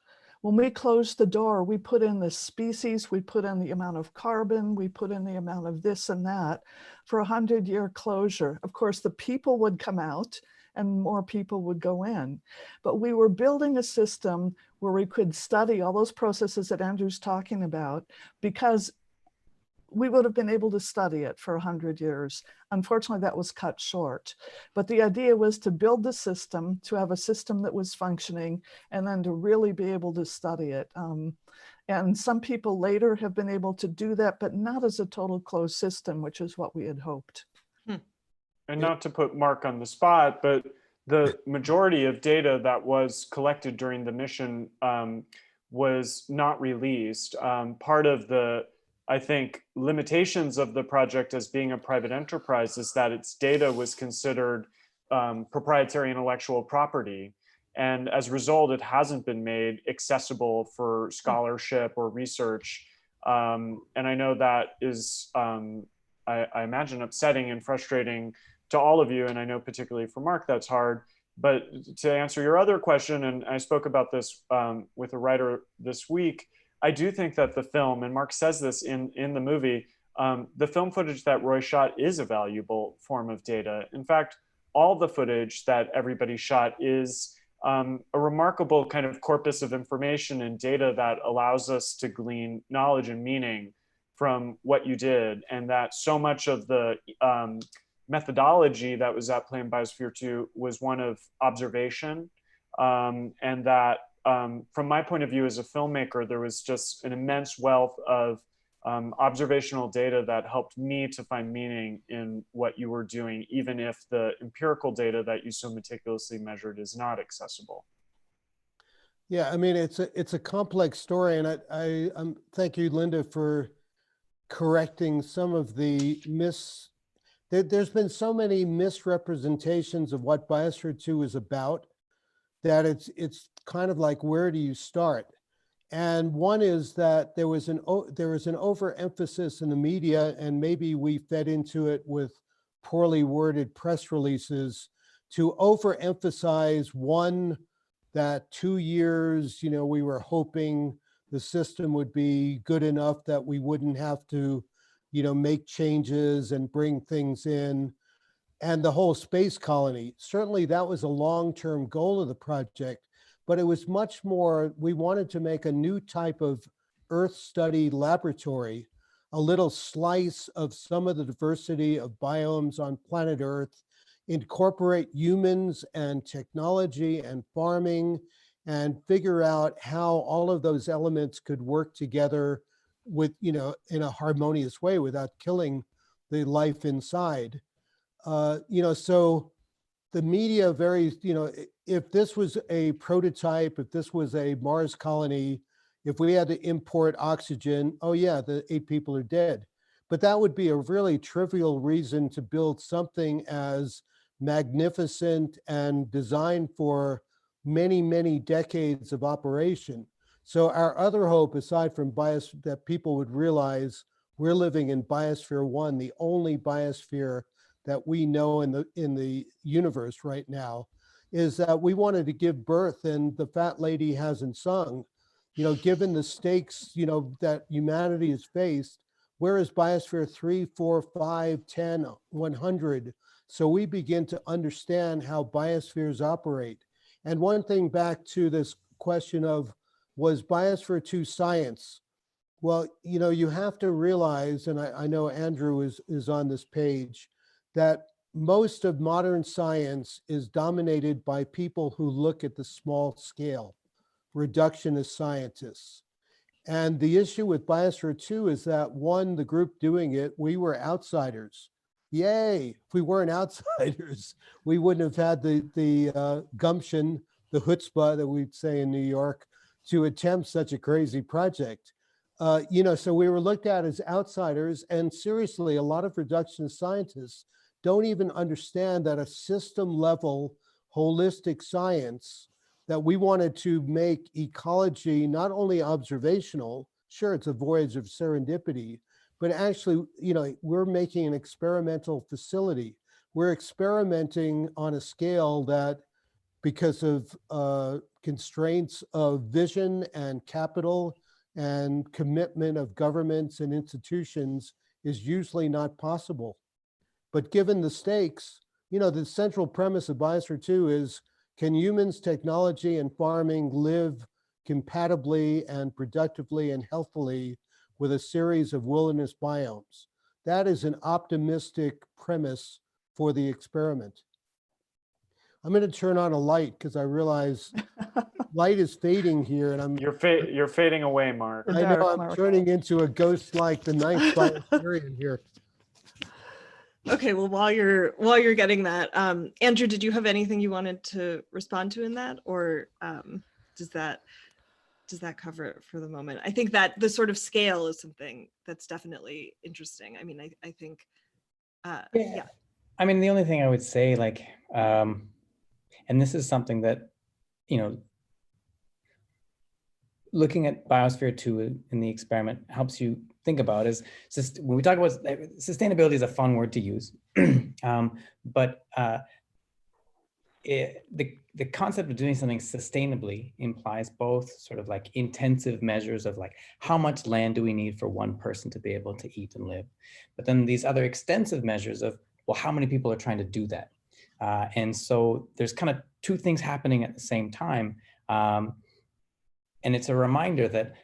When we closed the door, we put in the species, we put in the amount of carbon, we put in the amount of this and that for 100-year closure. Of course, the people would come out and more people would go in. But we were building a system where we could study all those processes that Andrew's talking about, because we would have been able to study it for 100 years. Unfortunately, that was cut short. But the idea was to build the system, to have a system that was functioning, and then to really be able to study it. And some people later have been able to do that, but not as a total closed system, which is what we had hoped. And not to put Mark on the spot, but the majority of data that was collected during the mission was not released. Part of the, I think, limitations of the project as being a private enterprise is that its data was considered proprietary intellectual property. And as a result, it hasn't been made accessible for scholarship or research. And I know that is, I imagine, upsetting and frustrating to all of you. And I know particularly for Mark, that's hard. But to answer your other question, and I spoke about this with a writer this week, I do think that the film, and Mark says this in the movie, the film footage that Roy shot is a valuable form of data. In fact, all the footage that everybody shot is a remarkable kind of corpus of information and data that allows us to glean knowledge and meaning from what you did. And that so much of the methodology that was at play in Biosphere 2 was one of observation, and that from my point of view as a filmmaker, there was just an immense wealth of observational data that helped me to find meaning in what you were doing, even if the empirical data that you so meticulously measured is not accessible. Yeah, I mean, it's a complex story, and I thank you, Linda, for correcting some of the there's been so many misrepresentations of what Biosphere 2 is about that it's kind of like, where do you start? And one is that there was an overemphasis in the media, and maybe we fed into it with poorly worded press releases to overemphasize one, that 2 years, we were hoping the system would be good enough that we wouldn't have to, make changes and bring things in. And the whole space colony, certainly that was a long-term goal of the project, but it was much more, we wanted to make a new type of Earth study laboratory, a little slice of some of the diversity of biomes on planet Earth, incorporate humans and technology and farming, and figure out how all of those elements could work together with, in a harmonious way without killing the life inside. So the media if this was a prototype, if this was a Mars colony, if we had to import oxygen, oh yeah, the 8 people are dead. But that would be a really trivial reason to build something as magnificent and designed for many, many decades of operation. So our other hope, aside from that people would realize we're living in Biosphere 1, the only biosphere that we know in the universe right now, is that we wanted to give birth, and the fat lady hasn't sung, given the stakes, that humanity has faced, where is Biosphere 3, 4, 5, 10, 100? So we begin to understand how biospheres operate. And one thing back to this question of, was Biosphere 2 science? Well, you have to realize, and I know Andrew is on this page, that most of modern science is dominated by people who look at the small scale, reductionist scientists. And the issue with Biosphere 2 is that, one, the group doing it, we were outsiders. Yay, if we weren't outsiders, we wouldn't have had the gumption, the chutzpah that we'd say in New York, to attempt such a crazy project. So we were looked at as outsiders, and seriously, a lot of reductionist scientists don't even understand that a system level holistic science, that we wanted to make ecology not only observational, sure, it's a voyage of serendipity, but actually, we're making an experimental facility. We're experimenting on a scale that, because of constraints of vision and capital and commitment of governments and institutions, is usually not possible. But given the stakes, the central premise of Biosphere 2 is, can humans, technology, and farming live compatibly and productively and healthily with a series of wilderness biomes? That is an optimistic premise for the experiment. I'm going to turn on a light because I realize light is fading here, and You're fading away, Mark. I know I'm turning into a ghost like the ninth Biospherian here. Okay, well, while you're getting that, Andrew, did you have anything you wanted to respond to in that, or does that cover it for the moment? I think that the sort of scale is something that's definitely interesting. I mean, I think, yeah. I mean, the only thing I would say, and this is something that, looking at Biosphere 2 in the experiment helps you think about is, when we talk about sustainability is a fun word to use, but the concept of doing something sustainably implies both sort of like intensive measures of how much land do we need for one person to be able to eat and live, but then these other extensive measures of, well, how many people are trying to do that? And so there's kind of two things happening at the same time. And it's a reminder that,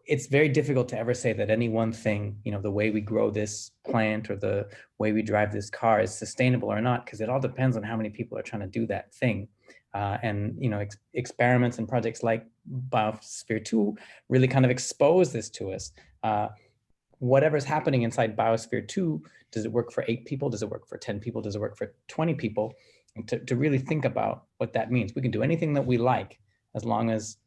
it's very difficult to ever say that any one thing, the way we grow this plant or the way we drive this car is sustainable or not, because it all depends on how many people are trying to do that thing. And experiments and projects like Biosphere 2 really kind of expose this to us. Whatever's happening inside Biosphere 2, does it work for 8 people? Does it work for 10 people? Does it work for 20 people? And to really think about what that means. We can do anything that we like, as long as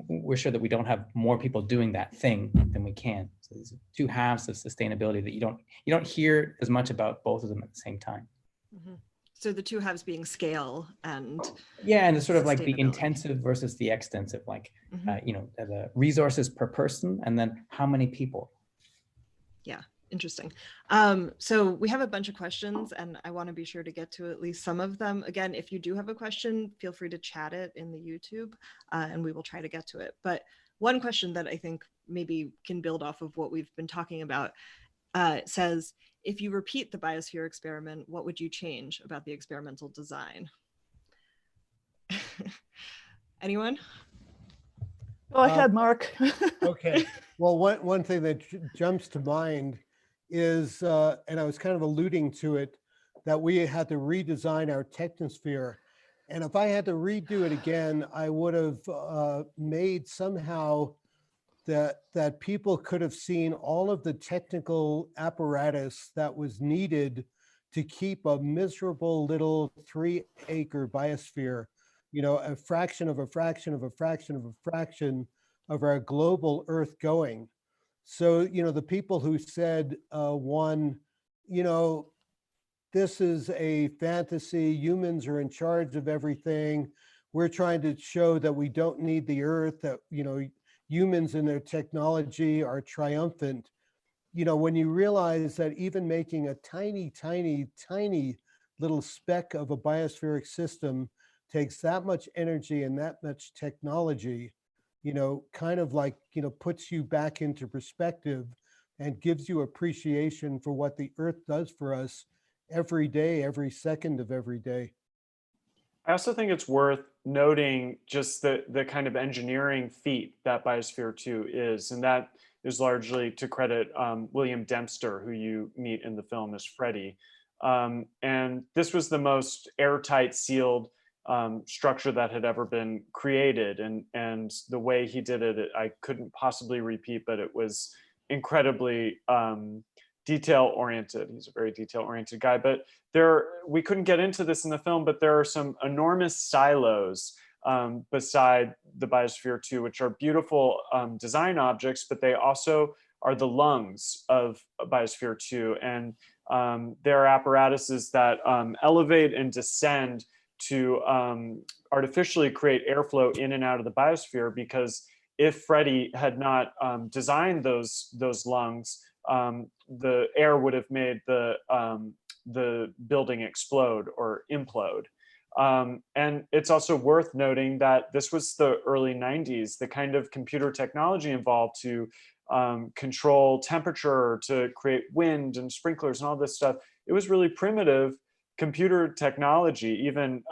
we're sure that we don't have more people doing that thing than we can. So these are two halves of sustainability that you don't hear as much about both of them at the same time. Mm-hmm. So the two halves being scale and yeah, and it's sort of like the sustainability. intensive versus the extensive, like Mhm. you know, the resources per person, and then how many people. Yeah, interesting. So we have a bunch of questions, and I want to be sure to get to at least some of them. Again, if you do have a question, feel free to chat it in the YouTube, and we will try to get to it. But one question that I think maybe can build off of what we've been talking about says, if you repeat the biosphere experiment, what would you change about the experimental design? Anyone? Go ahead, Mark. Okay. Well, one thing that jumps to mind is, and I was kind of alluding to it, that we had to redesign our technosphere. And if I had to redo it again, I would have made somehow that people could have seen all of the technical apparatus that was needed to keep a miserable little 3-acre biosphere, you know, a fraction of a fraction of a fraction of a fraction of our global Earth going. So, you know, the people who said, one, you know, this is a fantasy, humans are in charge of everything. We're trying to show that we don't need the Earth, that, you know, humans and their technology are triumphant. You know, when you realize that even making a tiny, tiny, tiny little speck of a biospheric system takes that much energy and that much technology, you know, kind of like, you know, puts you back into perspective and gives you appreciation for what the Earth does for us every day, every second of every day. I also think it's worth noting just the kind of engineering feat that Biosphere 2 is, and that is largely to credit William Dempster, who you meet in the film as Freddy. And this was the most airtight, sealed structure that had ever been created, and the way he did it, I couldn't possibly repeat, but it was incredibly detail-oriented. He's a very detail-oriented guy, but we couldn't get into this in the film, but there are some enormous silos beside the Biosphere 2, which are beautiful design objects, but they also are the lungs of Biosphere 2. And there are apparatuses that elevate and descend to artificially create airflow in and out of the biosphere, because if Freddy had not designed those lungs, the air would have made the building explode or implode. And it's also worth noting that this was the early 90s. The kind of computer technology involved to control temperature, to create wind and sprinklers and all this stuff, it was really primitive computer technology, even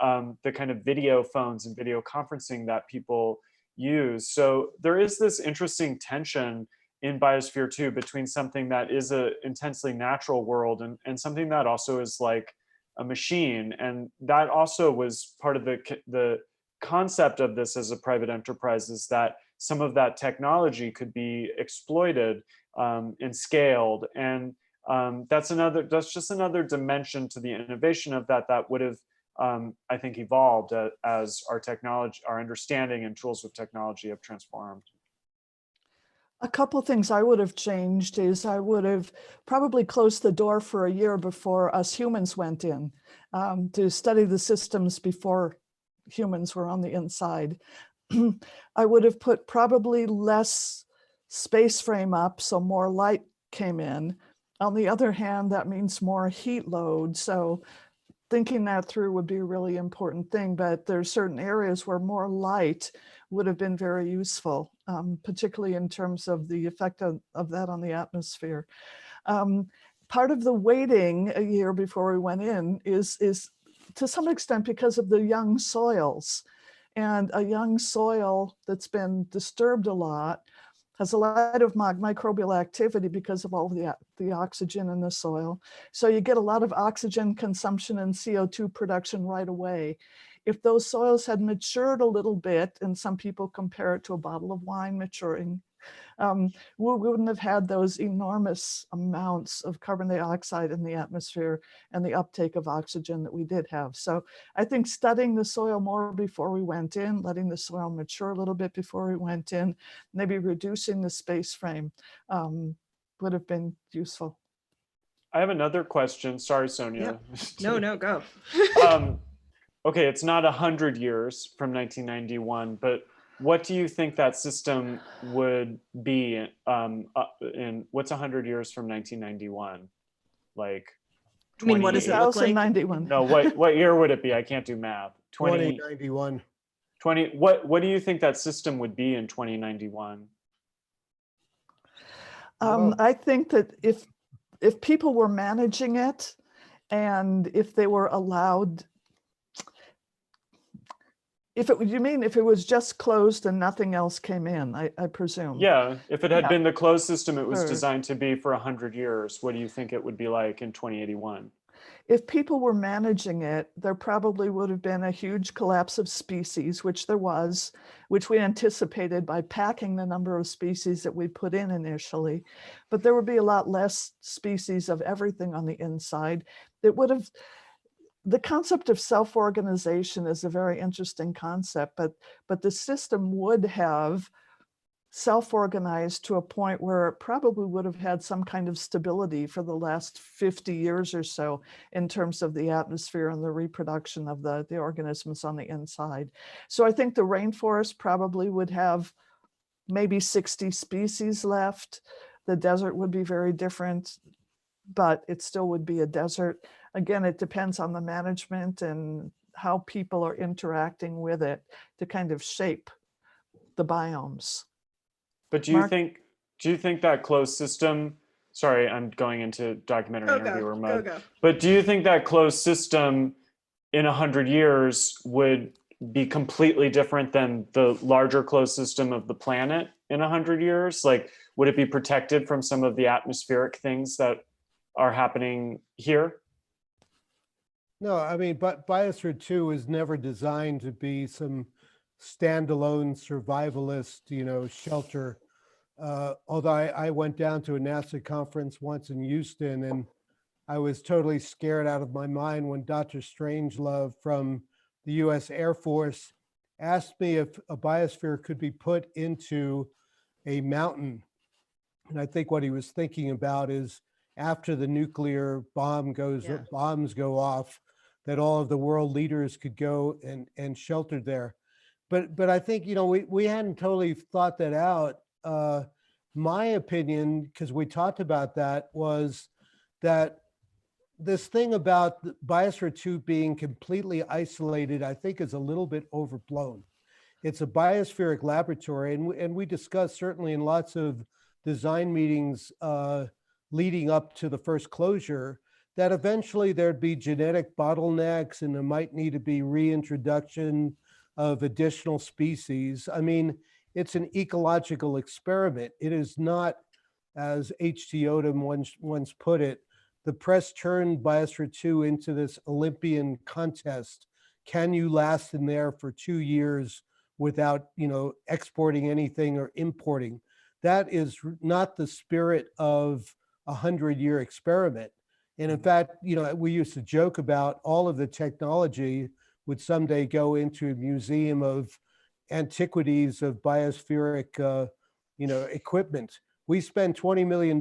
the kind of video phones and video conferencing that people use. So there is this interesting tension in Biosphere 2 between something that is an intensely natural world and something that also is like a machine. And that also was part of the concept of this as a private enterprise, is that some of that technology could be exploited and scaled. And that's just another dimension to the innovation of that would have, I think, evolved as our technology, our understanding and tools of technology have transformed. A couple things I would have changed is I would have probably closed the door for a year before us humans went in to study the systems before humans were on the inside. I would have put probably less space frame up so more light came in. On the other hand, that means more heat load. So thinking that through would be a really important thing, but there's certain areas where more light would have been very useful, particularly in terms of the effect of that on the atmosphere. Part of the waiting a year before we went in is to some extent because of the young soils. And a young soil that's been disturbed a lot has a lot of microbial activity because of all the oxygen in the soil. So you get a lot of oxygen consumption and CO2 production right away. If those soils had matured a little bit, and some people compare it to a bottle of wine maturing, we wouldn't have had those enormous amounts of carbon dioxide in the atmosphere and the uptake of oxygen that we did have. So I think studying the soil more before we went in, letting the soil mature a little bit before we went in, maybe reducing the space frame would have been useful. I have another question. Sorry, Sonia. No, go. Okay, it's not 100 years from 1991, but what do you think that system would be in what's 100 years from 1991? Like I mean, what does it look like? 1091. No, what year would it be? I can't do math. 2091. 20, what do you think that system would be in 2091? I think that if people were managing it, and if they were allowed, you mean if it was just closed and nothing else came in, I presume. Yeah, if it had been the closed system it was Sure. designed to be for 100 years, what do you think it would be like in 2081? If people were managing it, there probably would have been a huge collapse of species, which there was, which we anticipated by packing the number of species that we put in initially. But there would be a lot less species of everything on the inside. It would have, the concept of self-organization is a very interesting concept, but the system would have self-organized to a point where it probably would have had some kind of stability for the last 50 years or so in terms of the atmosphere and the reproduction of the organisms on the inside. So I think the rainforest probably would have maybe 60 species left. The desert would be very different, but it still would be a desert. Again, it depends on the management and how people are interacting with it to kind of shape the biomes. But do you think that closed system, sorry, I'm going into documentary interviewer mode. Go. But do you think that closed system in 100 years would be completely different than the larger closed system of the planet in 100 years? Like, would it be protected from some of the atmospheric things that are happening here? No, I mean, but Biosphere 2 was never designed to be some standalone survivalist, shelter. Although I went down to a NASA conference once in Houston, and I was totally scared out of my mind when Dr. Strangelove from the US Air Force asked me if a biosphere could be put into a mountain. And I think what he was thinking about is after the nuclear bombs go off, that all of the world leaders could go and shelter there. But I think, we hadn't totally thought that out. My opinion, because we talked about that, was that this thing about Biosphere 2 being completely isolated, I think is a little bit overblown. It's a biospheric laboratory, and we discussed certainly in lots of design meetings leading up to the first closure, that eventually there'd be genetic bottlenecks and there might need to be reintroduction of additional species. I mean, it's an ecological experiment. It is not, as H.T. Odom once put it, the press turned Biosphere 2 into this Olympian contest. Can you last in there for 2 years without, exporting anything or importing? That is not the spirit of a 100-year experiment. And in fact, we used to joke about all of the technology would someday go into a museum of antiquities of biospheric, equipment. We spent $20 million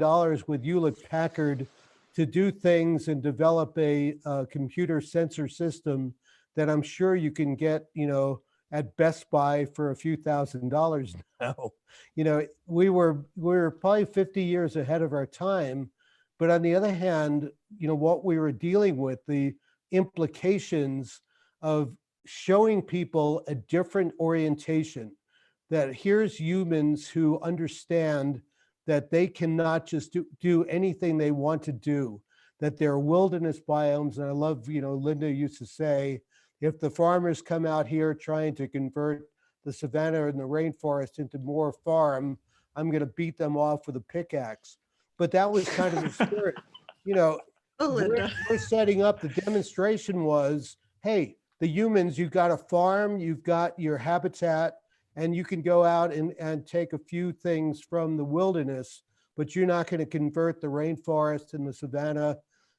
with Hewlett-Packard to do things and develop a computer sensor system that I'm sure you can get, at Best Buy for a few $1,000s now. We were probably 50 years ahead of our time. But on the other hand, what we were dealing with, the implications of showing people a different orientation, that here's humans who understand that they cannot just do anything they want to do, that there are wilderness biomes. And I love, Linda used to say, if the farmers come out here trying to convert the savanna and the rainforest into more farm, I'm going to beat them off with a pickaxe. But that was kind of the spirit. We're setting up, the demonstration was, hey, the humans, you've got a farm, you've got your habitat, and you can go out and take a few things from the wilderness, but you're not going to convert the rainforest and the savanna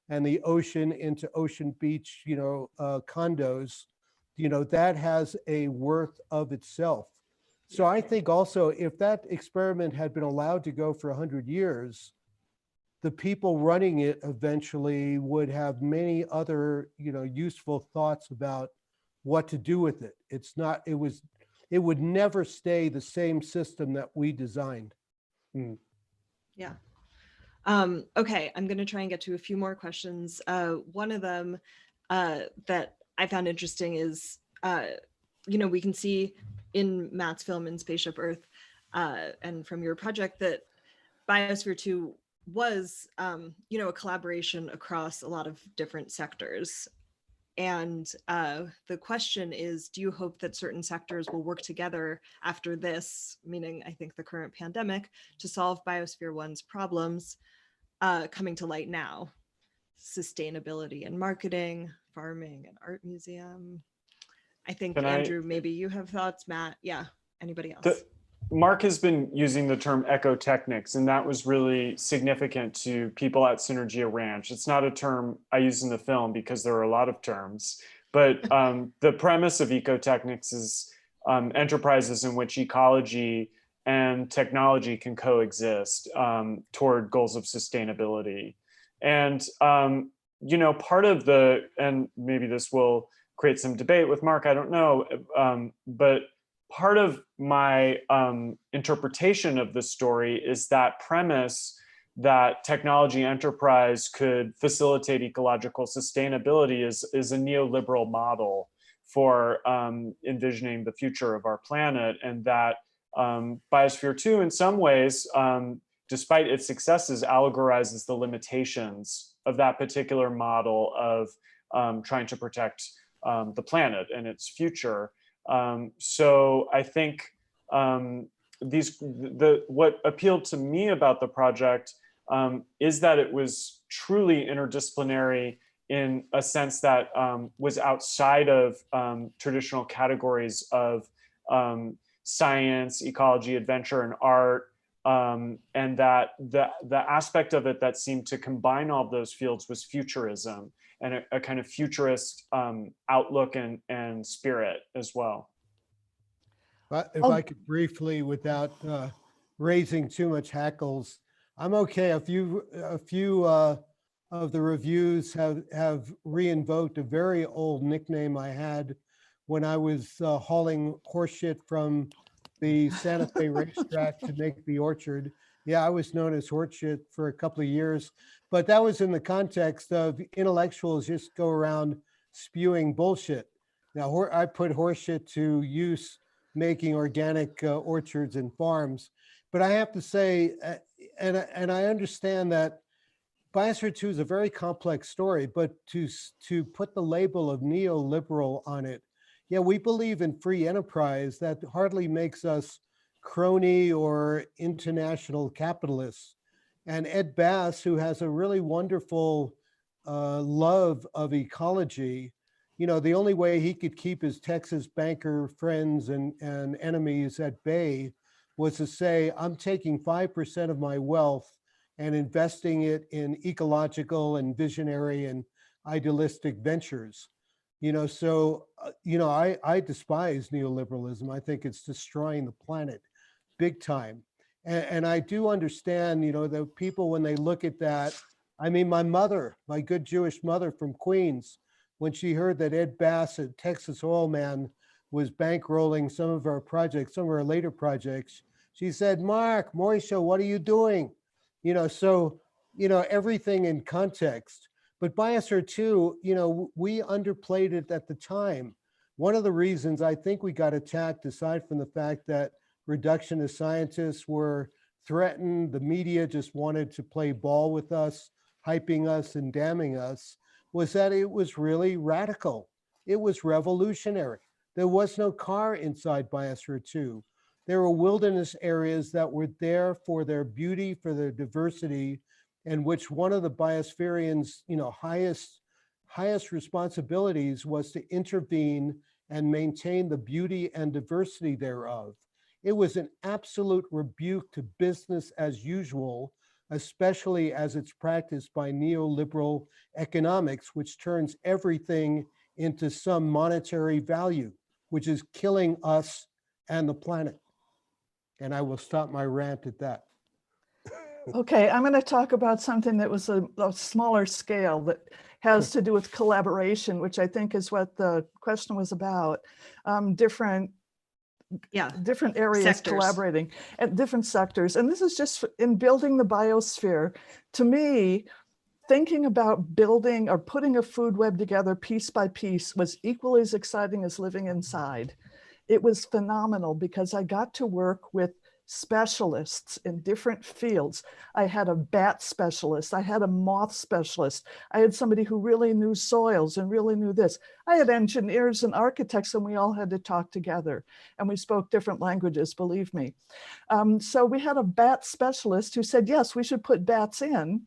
and the ocean into ocean beach, condos. That has a worth of itself. So I think also if that experiment had been allowed to go for 100 years, the people running it eventually would have many other, useful thoughts about what to do with it. It would never stay the same system that we designed. Yeah. Okay, I'm going to try and get to a few more questions. One of them that I found interesting is, we can see in Matt's film in Spaceship Earth and from your project that Biosphere 2 was, a collaboration across a lot of different sectors. And the question is, do you hope that certain sectors will work together after this, meaning I think the current pandemic, to solve Biosphere 1's problems coming to light now? Sustainability and marketing, farming and art museum. I think, Andrew, maybe you have thoughts, Matt. Yeah, anybody else? Mark has been using the term ecotechnics, and that was really significant to people at Synergia Ranch. It's not a term I use in the film because there are a lot of terms, but the premise of ecotechnics is enterprises in which ecology and technology can coexist toward goals of sustainability. And, part of and maybe this will create some debate with Mark, I don't know, but part of my interpretation of the story is that premise that technology enterprise could facilitate ecological sustainability is a neoliberal model for envisioning the future of our planet, and that Biosphere 2 in some ways, despite its successes, allegorizes the limitations of that particular model of trying to protect the planet and its future. So I think what appealed to me about the project is that it was truly interdisciplinary in a sense that was outside of traditional categories of science, ecology, adventure, and art, and that the aspect of it that seemed to combine all those fields was futurism and a kind of futurist outlook and spirit as well. If I could briefly, without raising too much hackles, I'm okay. A few of the reviews have re-invoked a very old nickname I had when I was hauling horseshit from the Santa Fe racetrack to make the orchard. Yeah, I was known as horseshit for a couple of years, but that was in the context of intellectuals just go around spewing bullshit. Now, I put horseshit to use making organic orchards and farms. But I have to say, and I understand that Biosphere 2 is a very complex story, but to put the label of neoliberal on it, yeah, we believe in free enterprise. That hardly makes us crony or international capitalists. And Ed Bass, who has a really wonderful love of ecology, the only way he could keep his Texas banker friends and enemies at bay was to say, I'm taking 5% of my wealth and investing it in ecological and visionary and idealistic ventures. So, I despise neoliberalism. I think it's destroying the planet big time. And I do understand, the people, when they look at that, I mean, my mother, my good Jewish mother from Queens, when she heard that Ed Bass at Texas Oil Man was bankrolling some of our projects, some of our later projects, she said, Mark, Moishe, what are you doing? So, everything in context. But Biosphere 2, we underplayed it at the time. One of the reasons I think we got attacked, aside from the fact that reductionist scientists were threatened, the media just wanted to play ball with us, hyping us and damning us, was that it was really radical. It was revolutionary. There was no car inside Biosphere 2. There were wilderness areas that were there for their beauty, for their diversity, and which one of the Biospherians, highest responsibilities was to intervene and maintain the beauty and diversity thereof. It was an absolute rebuke to business as usual, especially as it's practiced by neoliberal economics, which turns everything into some monetary value, which is killing us and the planet. And I will stop my rant at that. Okay, I'm going to talk about something that was a smaller scale that has to do with collaboration, which I think is what the question was about. Different areas Sectors. collaborating at different sectors. And this is just in building the biosphere. To me, thinking about building or putting a food web together piece by piece was equally as exciting as living inside. It was phenomenal because I got to work with specialists in different fields. I had a bat specialist, I had a moth specialist, I had somebody who really knew soils and really knew this. I had engineers and architects, and we all had to talk together, and we spoke different languages, believe me. So we had a bat specialist who said, yes, we should put bats in,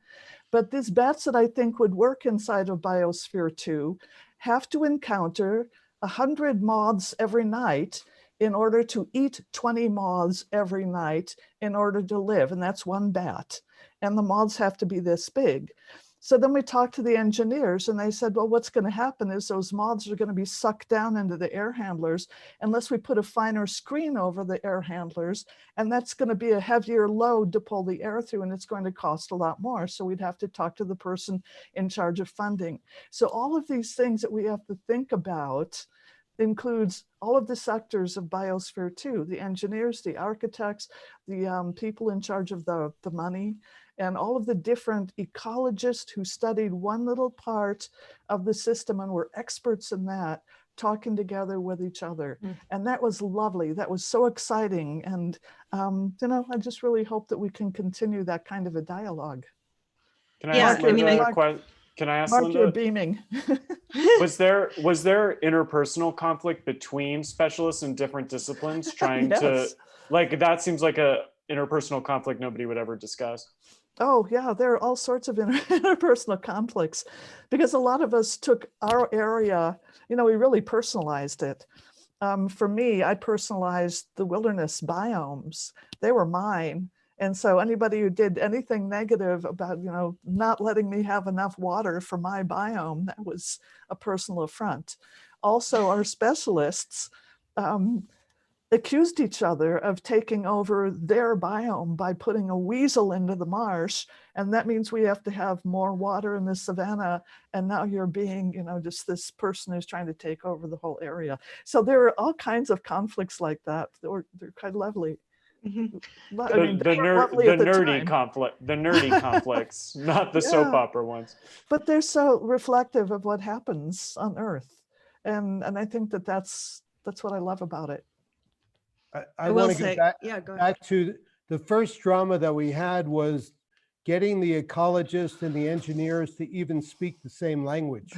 but these bats that I think would work inside of Biosphere 2 have to encounter 100 moths every night in order to eat 20 moths every night in order to live. And that's one bat. And the moths have to be this big. So then we talked to the engineers, and they said, well, what's going to happen is those moths are going to be sucked down into the air handlers unless we put a finer screen over the air handlers. And that's going to be a heavier load to pull the air through, and it's going to cost a lot more. So we'd have to talk to the person in charge of funding. So all of these things that we have to think about includes all of the sectors of Biosphere 2, the engineers, the architects, the people in charge of the money, and all of the different ecologists who studied one little part of the system and were experts in that, talking together with each other. And that was lovely. That was so exciting. And, you know, I just really hope that we can continue that kind of a dialogue. Can I ask Linda a question? Can I ask Mark, Linda? you're beaming. Was there interpersonal conflict between specialists in different disciplines trying to, like, that seems like a interpersonal conflict nobody would ever discuss. Oh yeah, there are all sorts of interpersonal conflicts because a lot of us took our area, you know, we really personalized it. For me, I personalized the wilderness biomes. They were mine. And so anybody who did anything negative about, you know, not letting me have enough water for my biome, that was a personal affront. Also, our specialists accused each other of taking over their biome by putting a weasel into the marsh. And that means we have to have more water in the savanna. And now you're being, you know, just this person who's trying to take over the whole area. So there are all kinds of conflicts like that. They're quite lovely. Mm-hmm. I mean, the nerdy conflicts, not the soap opera ones. But they're so reflective of what happens on Earth. And I think that that's what I love about it. I want to go back to the first drama that we had was getting the ecologists and the engineers to even speak the same language.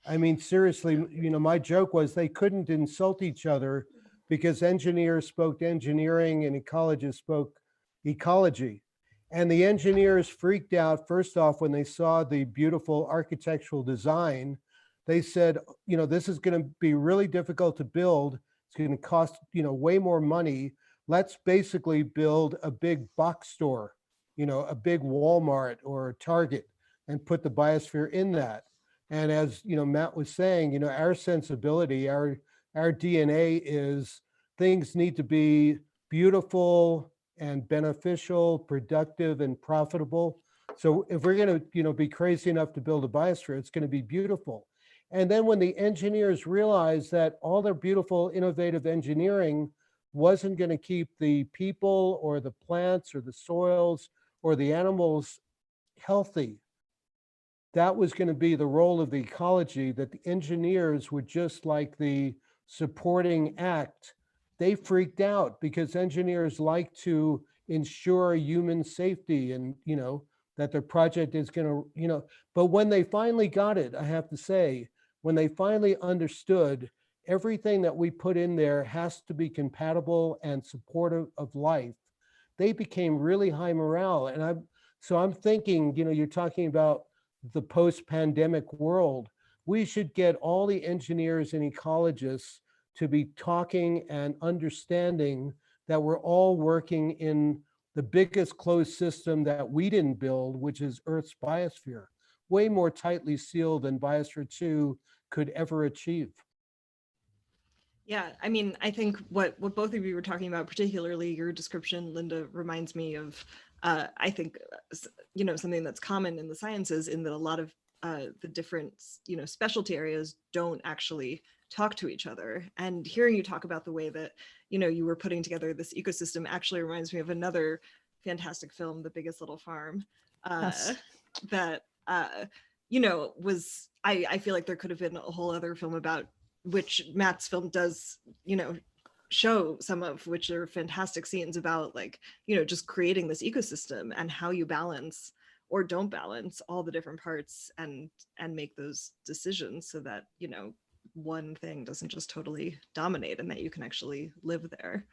I mean, seriously, you know, my joke was they couldn't insult each other because engineers spoke engineering and ecologists spoke ecology. And the engineers freaked out, first off, when they saw the beautiful architectural design. They said, you know, this is going to be really difficult to build. It's going to cost, you know, way more money. Let's basically build a big box store, you know, a big Walmart or a Target, and put the biosphere in that. And as, you know, Matt was saying, you know, our sensibility, our DNA is things need to be beautiful and beneficial, productive and profitable. So if we're going to, you know, be crazy enough to build a biosphere, it's going to be beautiful. And then when the engineers realized that all their beautiful, innovative engineering wasn't going to keep the people or the plants or the soils or the animals healthy, that was going to be the role of the ecology, that the engineers were just like the supporting act. They freaked out because engineers like to ensure human safety and, you know, that their project is going to, you know, but when they finally got it, I have to say, when they finally understood everything that we put in there has to be compatible and supportive of life, they became really high morale. And I'm thinking, you know, you're talking about the post-pandemic world. We should get all the engineers and ecologists to be talking and understanding that we're all working in the biggest closed system that we didn't build, which is Earth's biosphere, way more tightly sealed than Biosphere 2 could ever achieve. Yeah, I mean, I think what both of you were talking about, particularly your description, Linda, reminds me of I think, something that's common in the sciences in that a lot of the different, specialty areas don't actually talk to each other. And hearing you talk about the way that, you were putting together this ecosystem actually reminds me of another fantastic film, The Biggest Little Farm, Yes. that, was, I feel like there could have been a whole other film about, which Matt's film does, show some of, which are fantastic scenes about, like, just creating this ecosystem and how you balance or don't balance all the different parts and make those decisions so that, one thing doesn't just totally dominate and that you can actually live there.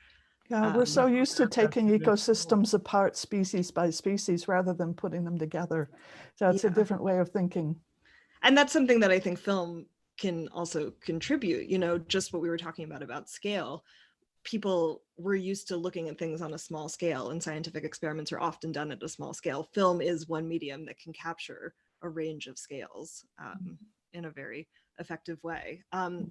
Yeah, we're so used to taking that's cool. ecosystems apart species by species rather than putting them together. So it's a Yeah. different way of thinking. And that's something that I think film can also contribute, just what we were talking about scale. People were used to looking at things on a small scale, and scientific experiments are often done at a small scale. Film is one medium that can capture a range of scales in a very effective way.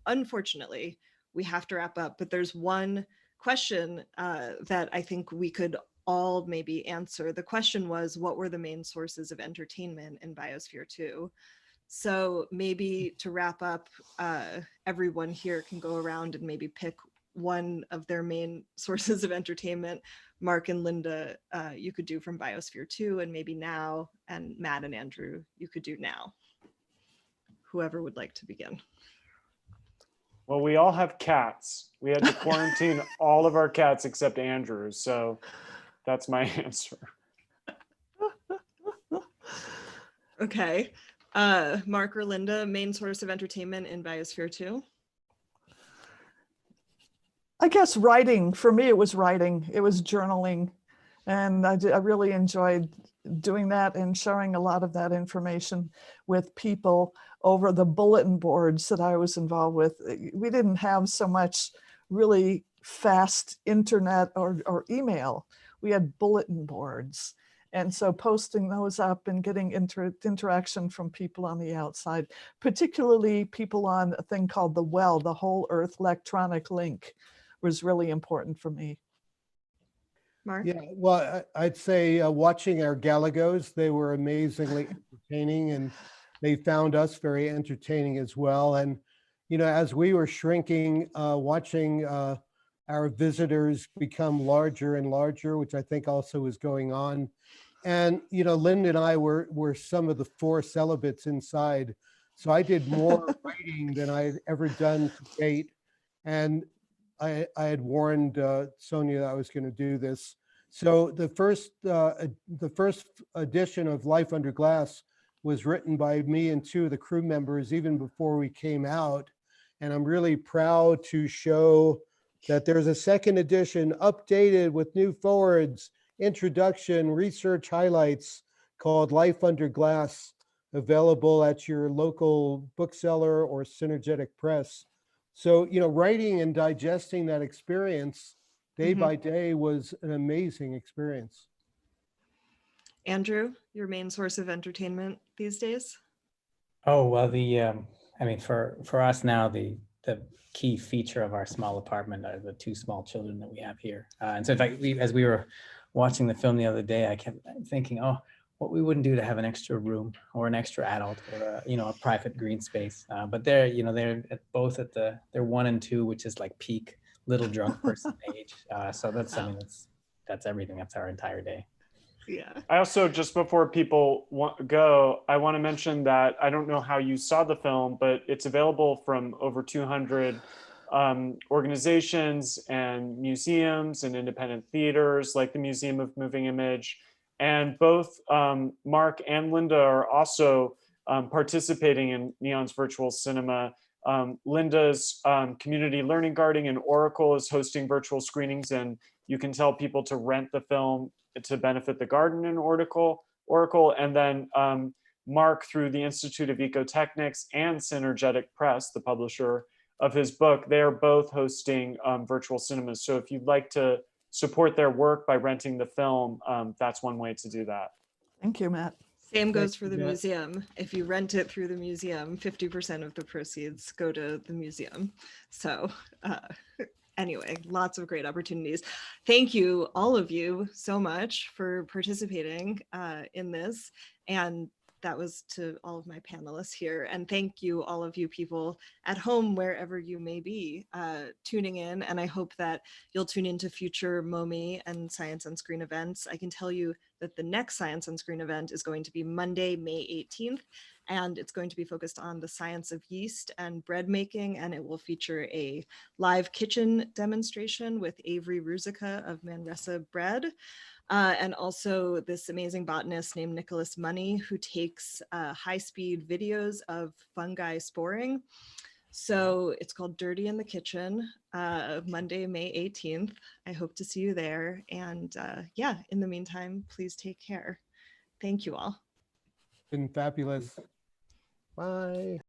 Unfortunately, we have to wrap up, but there's one question that I think we could all maybe answer. The question was, what were the main sources of entertainment in Biosphere 2? So maybe to wrap up, everyone here can go around and maybe pick one of their main sources of entertainment. Mark and Linda, you could do from Biosphere 2 and maybe now, and Matt and Andrew, you could do now. Whoever would like to begin. Well, we all have cats. We had to quarantine all of our cats except Andrew, so that's my answer. Okay. Mark or Linda, main source of entertainment in Biosphere 2? I guess writing, for me, it was writing, it was journaling. And I really enjoyed doing that and sharing a lot of that information with people over the bulletin boards that I was involved with. We didn't have so much really fast internet or email. We had bulletin boards. And so posting those up and getting interaction from people on the outside, particularly people on a thing called the WELL, the Whole Earth Electronic Link, was really important for me. Mark? Yeah, well, I'd say watching our Galagos, they were amazingly entertaining, and they found us very entertaining as well. And, as we were shrinking, watching our visitors become larger and larger, which I think also was going on. And, Lynn and I were some of the 4 celibates inside. So I did more writing than I'd ever done to date. And I had warned Sonia that I was going to do this. So the first edition of Life Under Glass was written by me and 2 of the crew members even before we came out. And I'm really proud to show that there's a second edition updated with new forwards, introduction, research highlights called Life Under Glass, available at your local bookseller or Synergetic Press. So, writing and digesting that experience day by day was an amazing experience. Andrew, your main source of entertainment these days? Oh, well, for us now, the key feature of our small apartment are the 2 small children that we have here. And so in fact, as we were watching the film the other day, I kept thinking, what we wouldn't do to have an extra room or an extra adult or a private green space. But they're both at they're 1 and 2, which is like peak little drunk person age. So that's that's everything. That's our entire day. Yeah. I also, just before people go, I want to mention that I don't know how you saw the film, but it's available from over 200 organizations and museums and independent theaters like the Museum of Moving Image. And both Mark and Linda are also participating in Neon's virtual cinema. Linda's Community Learning Garden in Oracle is hosting virtual screenings, and you can tell people to rent the film to benefit the garden in Oracle. And then Mark, through the Institute of Ecotechnics and Synergetic Press, the publisher of his book, they are both hosting virtual cinemas. So if you'd like to support their work by renting the film, that's one way to do that. Thank you, Matt. Same goes for the museum. If you rent it through the museum, 50% of the proceeds go to the museum. So, anyway, lots of great opportunities. Thank you, all of you, so much for participating in this. And that was to all of my panelists here. And thank you, all of you people at home, wherever you may be, tuning in. And I hope that you'll tune into future MOMI and Science on Screen events. I can tell you that the next Science on Screen event is going to be Monday, May 18th. And it's going to be focused on the science of yeast and bread making. And it will feature a live kitchen demonstration with Avery Ruzica of Manresa Bread. And also this amazing botanist named Nicholas Money, who takes high-speed videos of fungi sporing. So it's called Dirty in the Kitchen, Monday, May 18th. I hope to see you there. And yeah, in the meantime, please take care. Thank you all. Been fabulous. Bye.